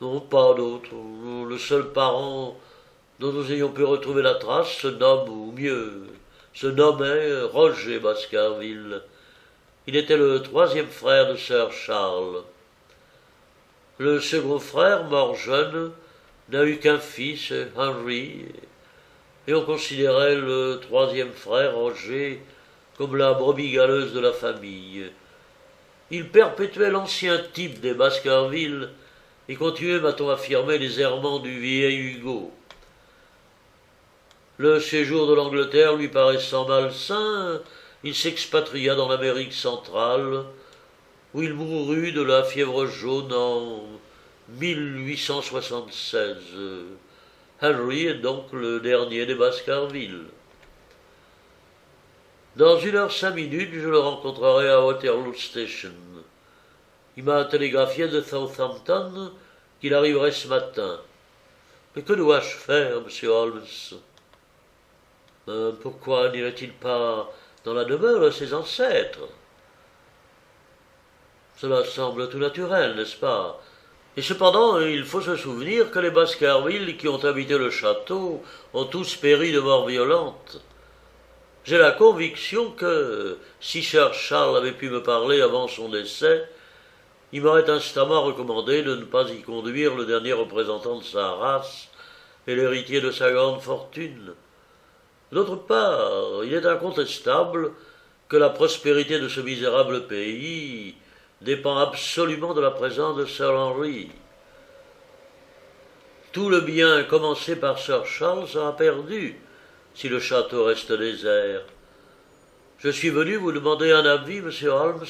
Non, pas d'autres. Le seul parent dont nous ayons pu retrouver la trace se nomme, ou mieux, se nommait Roger Baskerville. Il était le 3e frère de Sir Charles. Le second frère, mort jeune, n'a eu qu'un fils, Henry, et on considérait le 3e frère, Roger, comme la brebis galeuse de la famille. Il perpétuait l'ancien type des Baskerville et continuait, m'a-t-on affirmé, les errements du vieil Hugo. Le séjour de l'Angleterre lui paraissant malsain, il s'expatria dans l'Amérique centrale, où il mourut de la fièvre jaune en 1876. Henry est donc le dernier des Baskerville. Dans 1h05, je le rencontrerai à Waterloo Station. Il m'a télégraphié de Southampton qu'il arriverait ce matin. Mais que dois-je faire, monsieur Holmes? Pourquoi n'irait-il pas dans la demeure de ses ancêtres? Cela semble tout naturel, n'est-ce pas? Et cependant, il faut se souvenir que les Baskerville qui ont habité le château ont tous péri de mort violente. J'ai la conviction que, si Sir Charles avait pu me parler avant son décès, il m'aurait instamment recommandé de ne pas y conduire le dernier représentant de sa race et l'héritier de sa grande fortune. D'autre part, il est incontestable que la prospérité de ce misérable pays dépend absolument de la présence de Sir Henry. Tout le bien commencé par Sir Charles sera perdu si le château reste désert. Je suis venu vous demander un avis, monsieur Holmes,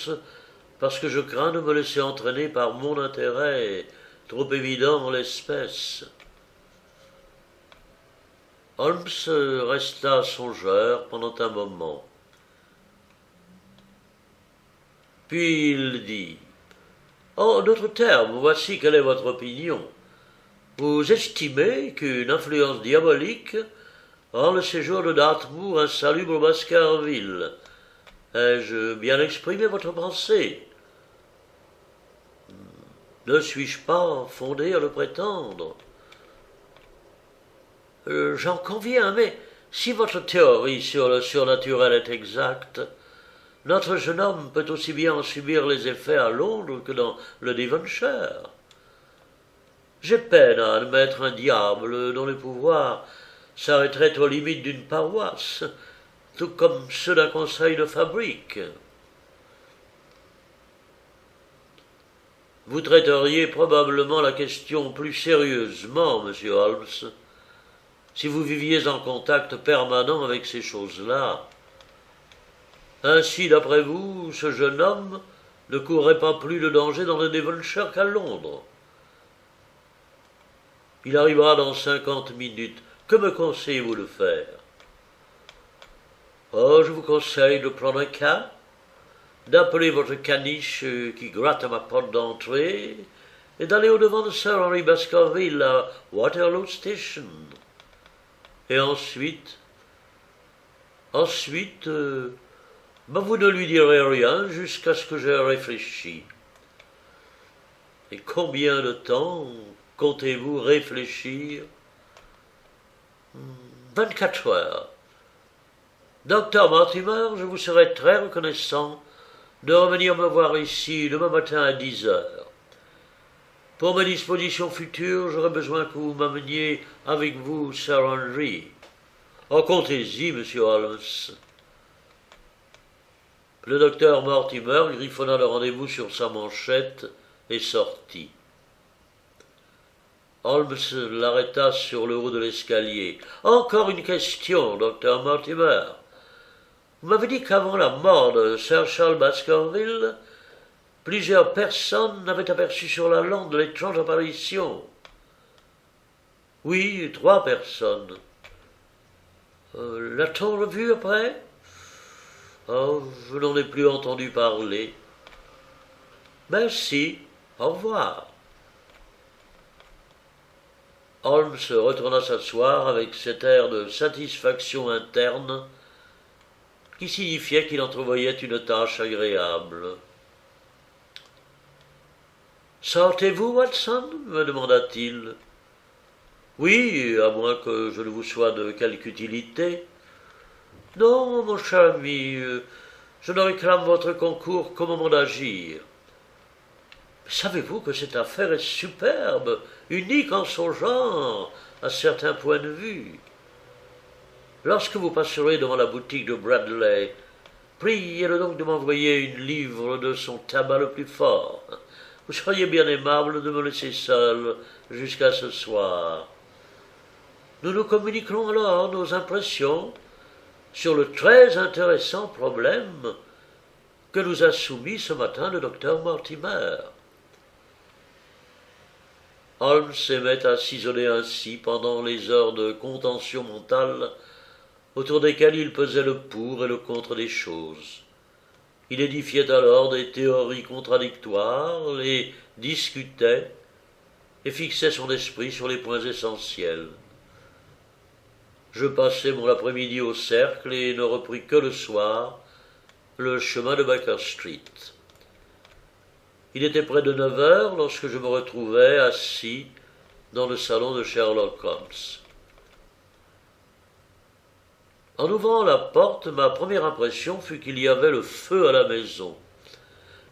parce que je crains de me laisser entraîner par mon intérêt, trop évident en l'espèce. Holmes resta songeur pendant un moment. Puis il dit « En d'autres termes, voici quelle est votre opinion. Vous estimez qu'une influence diabolique rend le séjour de Dartmoor insalubre au Baskerville. Ai-je bien exprimé votre pensée? Ne suis-je pas fondé à le prétendre? J'en conviens, mais si votre théorie sur le surnaturel est exacte, notre jeune homme peut aussi bien en subir les effets à Londres que dans le Devonshire. J'ai peine à admettre un diable dont les pouvoirs s'arrêteraient aux limites d'une paroisse, tout comme ceux d'un conseil de fabrique. Vous traiteriez probablement la question plus sérieusement, monsieur Holmes, si vous viviez en contact permanent avec ces choses-là. Ainsi, d'après vous, ce jeune homme ne courrait pas plus de danger dans le Devonshire qu'à Londres. Il arrivera dans 50 minutes. Que me conseillez-vous de faire? Oh, je vous conseille de prendre un cab, d'appeler votre caniche qui gratte à ma porte d'entrée et d'aller au-devant de Sir Henry Baskerville à Waterloo Station. Et ensuite, vous ne lui direz rien jusqu'à ce que j'aie réfléchi. Et combien de temps comptez-vous réfléchir? 24 heures. Docteur Mortimer, je vous serais très reconnaissant de revenir me voir ici demain matin à 10 heures. Pour mes dispositions futures, j'aurais besoin que vous m'ameniez avec vous, Sir Henry. Oh, comptez-y, monsieur Holmes. Le docteur Mortimer griffonna le rendez-vous sur sa manchette et sortit. Holmes l'arrêta sur le haut de l'escalier. « Encore une question, docteur Mortimer. Vous m'avez dit qu'avant la mort de Sir Charles Baskerville, plusieurs personnes n'avaient aperçu sur la lande l'étrange apparition. »« Oui, 3 personnes. »« L'a-t-on revue après ?»« Oh, je n'en ai plus entendu parler. »« Merci, au revoir. » Holmes retourna s'asseoir avec cet air de satisfaction interne qui signifiait qu'il entrevoyait une tâche agréable. « Sortez-vous, Watson » me demanda-t-il. « Oui, à moins que je ne vous sois de quelque utilité. »« Non, mon cher ami, je ne réclame votre concours qu'au moment d'agir. » Savez-vous que cette affaire est superbe, unique en son genre, à certains points de vue? Lorsque vous passerez devant la boutique de Bradley, priez-le donc de m'envoyer une livre de son tabac le plus fort. Vous seriez bien aimable de me laisser seul jusqu'à ce soir. Nous nous communiquerons alors nos impressions sur le très intéressant problème que nous a soumis ce matin le docteur Mortimer. Holmes aimait à s'isoler ainsi pendant les heures de contention mentale autour desquelles il pesait le pour et le contre des choses. Il édifiait alors des théories contradictoires, les discutait et fixait son esprit sur les points essentiels. Je passai mon après-midi au cercle et ne repris que le soir le chemin de Baker Street. Il était près de 9 heures lorsque je me retrouvai assis dans le salon de Sherlock Holmes. En ouvrant la porte, ma première impression fut qu'il y avait le feu à la maison.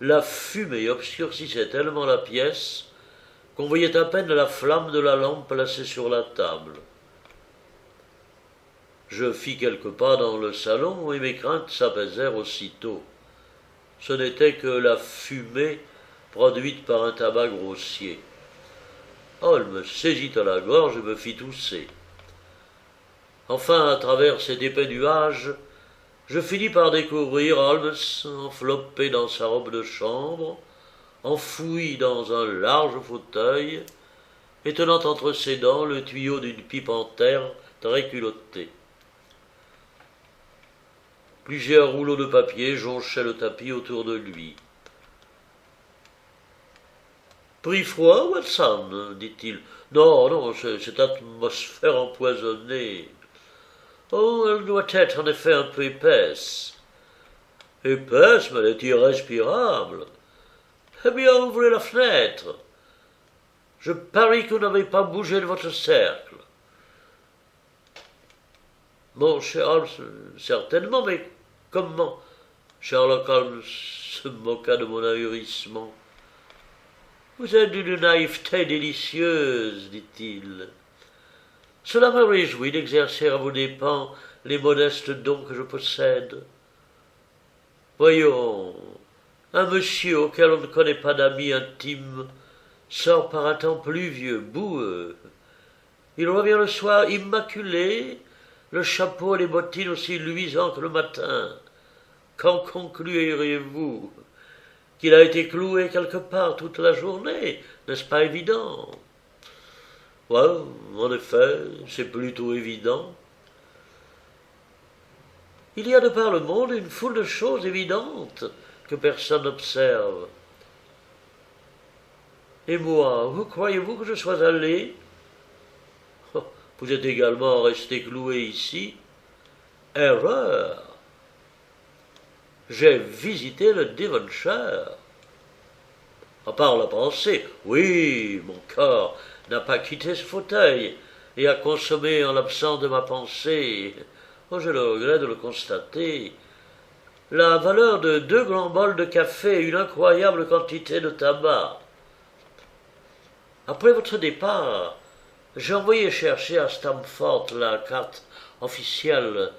La fumée obscurcissait tellement la pièce qu'on voyait à peine la flamme de la lampe placée sur la table. Je fis quelques pas dans le salon et mes craintes s'apaisèrent aussitôt. Ce n'était que la fumée produite par un tabac grossier. Holmes saisit à la gorge et me fit tousser. Enfin, à travers cet épais nuage, je finis par découvrir Holmes enveloppé dans sa robe de chambre, enfoui dans un large fauteuil, et tenant entre ses dents le tuyau d'une pipe en terre très culottée. Plusieurs rouleaux de papier jonchaient le tapis autour de lui. « Pris froid, Watson ?» dit-il. « Non, non, cette atmosphère empoisonnée. Oh, elle doit être en effet un peu épaisse. » « Épaisse, mais elle est irrespirable. » « Eh bien, ouvrez la fenêtre. Je parie que vous n'avez pas bougé de votre cercle. » « Mon cher Holmes, certainement, mais comment ?» Sherlock Holmes se moqua de mon ahurissement. « Vous êtes d'une naïveté délicieuse, dit-il. Cela me réjouit d'exercer à vos dépens les modestes dons que je possède. Voyons, un monsieur auquel on ne connaît pas d'amis intimes sort par un temps pluvieux, boueux. Il revient le soir immaculé, le chapeau et les bottines aussi luisants que le matin. Qu'en concluiriez-vous? Qu'il a été cloué quelque part toute la journée, n'est-ce pas évident? Ouais, en effet, c'est plutôt évident. Il y a de par le monde une foule de choses évidentes que personne n'observe. Et moi, vous croyez-vous que je sois allé? Oh, vous êtes également resté cloué ici. Erreur. J'ai visité le Devonshire. À part la pensée, oui, mon corps n'a pas quitté ce fauteuil et a consommé en l'absence de ma pensée, oh, j'ai le regret de le constater, la valeur de 2 grands bols de café et une incroyable quantité de tabac. Après votre départ, j'ai envoyé chercher à Stamford la carte officielle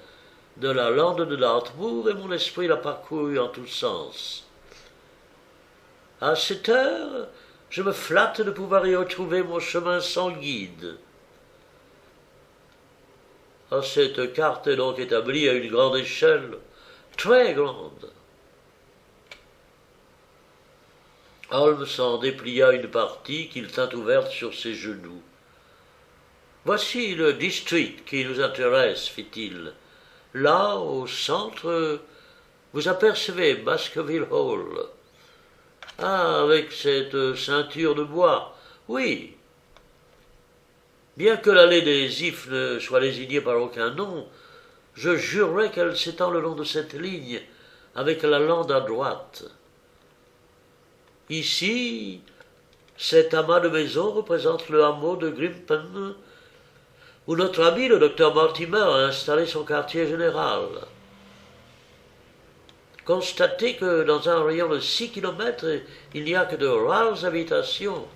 de la lande de Dartmoor et mon esprit l'a parcouru en tous sens. À cette heure, je me flatte de pouvoir y retrouver mon chemin sans guide. Cette carte est donc établie à une grande échelle, très grande. Holmes en déplia une partie qu'il tint ouverte sur ses genoux. « Voici le district qui nous intéresse, fit-il. Là, au centre, vous apercevez Baskerville Hall. Ah, avec cette ceinture de bois, oui. Bien que l'allée des Ifs ne soit désignée par aucun nom, je jurerais qu'elle s'étend le long de cette ligne, avec la lande à droite. Ici, cet amas de maisons représente le hameau de Grimpen, où notre ami le docteur Mortimer a installé son quartier général. Constatez que dans un rayon de 6 kilomètres, il n'y a que de rares habitations.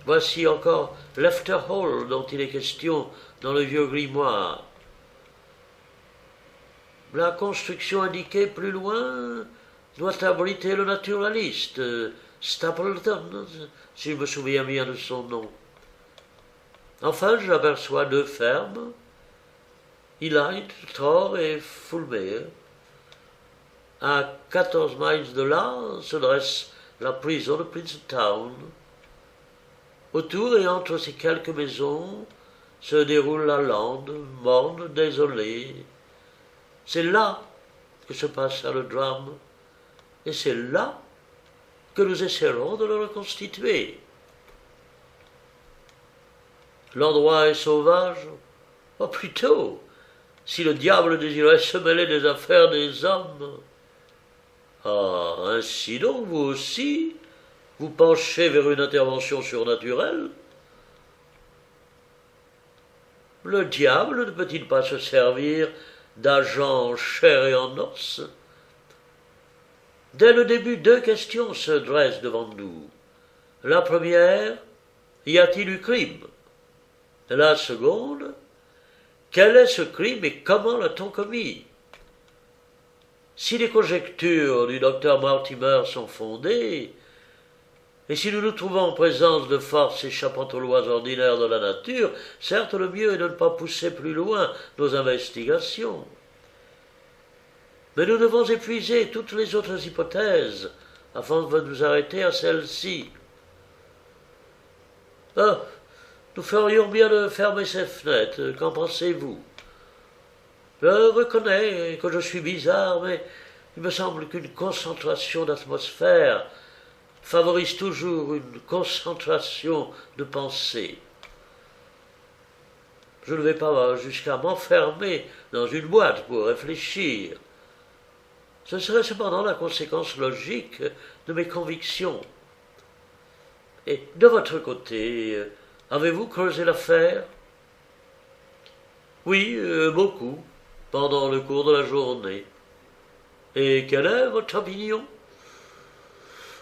Voici encore Lefter Hall dont il est question dans le vieux grimoire. La construction indiquée plus loin doit abriter le naturaliste, Stapleton, si je me souviens bien de son nom. Enfin, j'aperçois 2 fermes, Hyde, Thor et Fulmer. À 14 miles de là se dresse la prison de Princeton. Autour et entre ces quelques maisons se déroule la lande, morne, désolée. C'est là que se passa le drame, et c'est là que nous essaierons de le reconstituer. L'endroit est sauvage, ou plutôt, si le diable désirait se mêler des affaires des hommes. Ah, ainsi donc, vous aussi, vous penchez vers une intervention surnaturelle? Le diable ne peut-il pas se servir d'agents en chair et en os? Dès le début, 2 questions se dressent devant nous. La première, y a-t-il eu crime? La seconde, quel est ce crime et comment l'a-t-on commis? Si les conjectures du docteur Mortimer sont fondées, et si nous nous trouvons en présence de forces échappant aux lois ordinaires de la nature, certes le mieux est de ne pas pousser plus loin nos investigations. Mais nous devons épuiser toutes les autres hypothèses avant de nous arrêter à celle-ci. Ah, nous ferions bien de fermer ces fenêtres, qu'en pensez-vous? Je reconnais que je suis bizarre, mais il me semble qu'une concentration d'atmosphère favorise toujours une concentration de pensée. Je ne vais pas jusqu'à m'enfermer dans une boîte pour réfléchir. Ce serait cependant la conséquence logique de mes convictions. Et de votre côté, avez-vous creusé l'affaire? Oui, beaucoup, pendant le cours de la journée. Et quelle est votre opinion?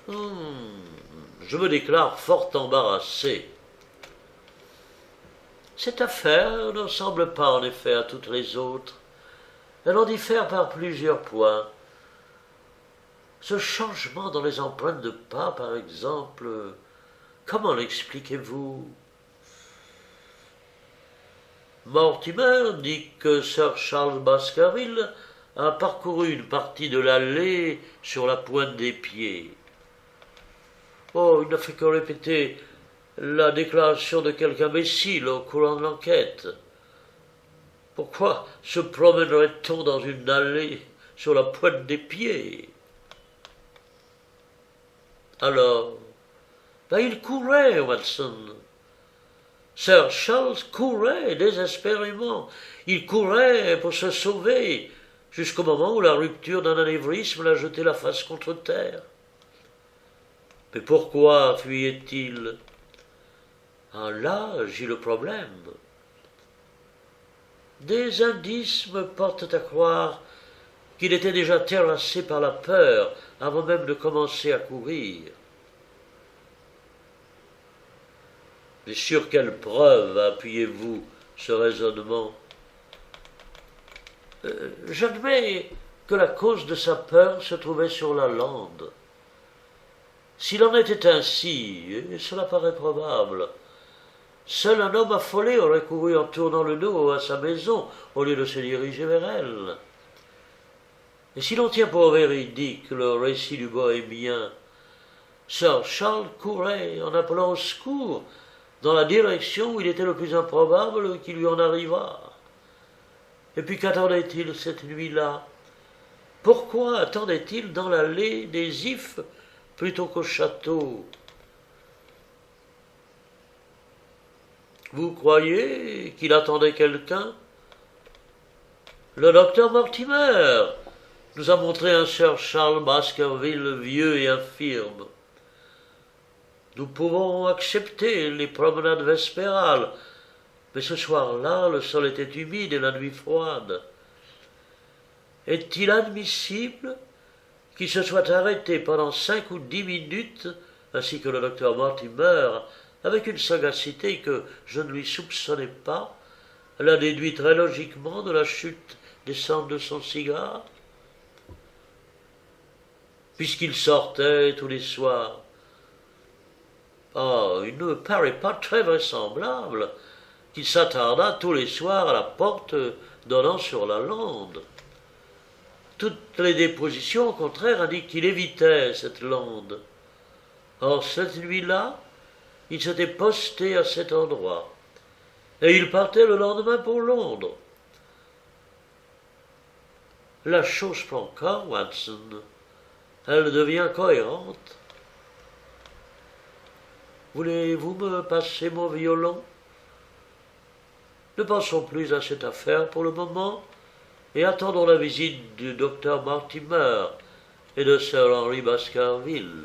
Je me déclare fort embarrassé. Cette affaire ne ressemble pas en effet à toutes les autres. Elle en diffère par plusieurs points. Ce changement dans les empreintes de pas, par exemple, comment l'expliquez-vous? Mortimer dit que Sir Charles Baskerville a parcouru une partie de l'allée sur la pointe des pieds. Oh, il n'a fait que répéter la déclaration de quelque imbécile au courant de l'enquête. Pourquoi se promènerait-on dans une allée sur la pointe des pieds? Alors, il courait, Watson. Sir Charles courait désespérément. Il courait pour se sauver, jusqu'au moment où la rupture d'un anévrisme l'a jeté la face contre terre. Mais pourquoi fuyait-il? Ah là, j'ai le problème. Des indices me portent à croire qu'il était déjà terrassé par la peur avant même de commencer à courir. Mais sur quelle preuve appuyez-vous ce raisonnement? J'admets que la cause de sa peur se trouvait sur la lande. S'il en était ainsi, et cela paraît probable, seul un homme affolé aurait couru en tournant le dos à sa maison au lieu de se diriger vers elle. Et si l'on tient pour véridique le récit du bohémien, Sir Charles courait en appelant au secours dans la direction où il était le plus improbable qu'il lui en arrivât. Et puis qu'attendait-il cette nuit-là? Pourquoi attendait-il dans l'allée des Ifs plutôt qu'au château? Vous croyez qu'il attendait quelqu'un? Le docteur Mortimer nous a montré un Sir Charles Baskerville vieux et infirme. Nous pouvons accepter les promenades vespérales, mais ce soir-là, le sol était humide et la nuit froide. Est-il admissible qu'il se soit arrêté pendant 5 ou 10 minutes, ainsi que le docteur Mortimer, avec une sagacité que je ne lui soupçonnais pas, l'a déduit très logiquement de la chute des cendres de son cigare? Puisqu'il sortait tous les soirs. Ah, il ne me paraît pas très vraisemblable qu'il s'attardât tous les soirs à la porte donnant sur la lande. Toutes les dépositions, au contraire, indiquent qu'il évitait cette lande. Or, cette nuit-là, il s'était posté à cet endroit, et il partait le lendemain pour Londres. La chose prend corps, Watson. Elle devient cohérente. Voulez-vous me passer mon violon? Ne pensons plus à cette affaire pour le moment, et attendons la visite du docteur Mortimer et de Sir Henry Baskerville.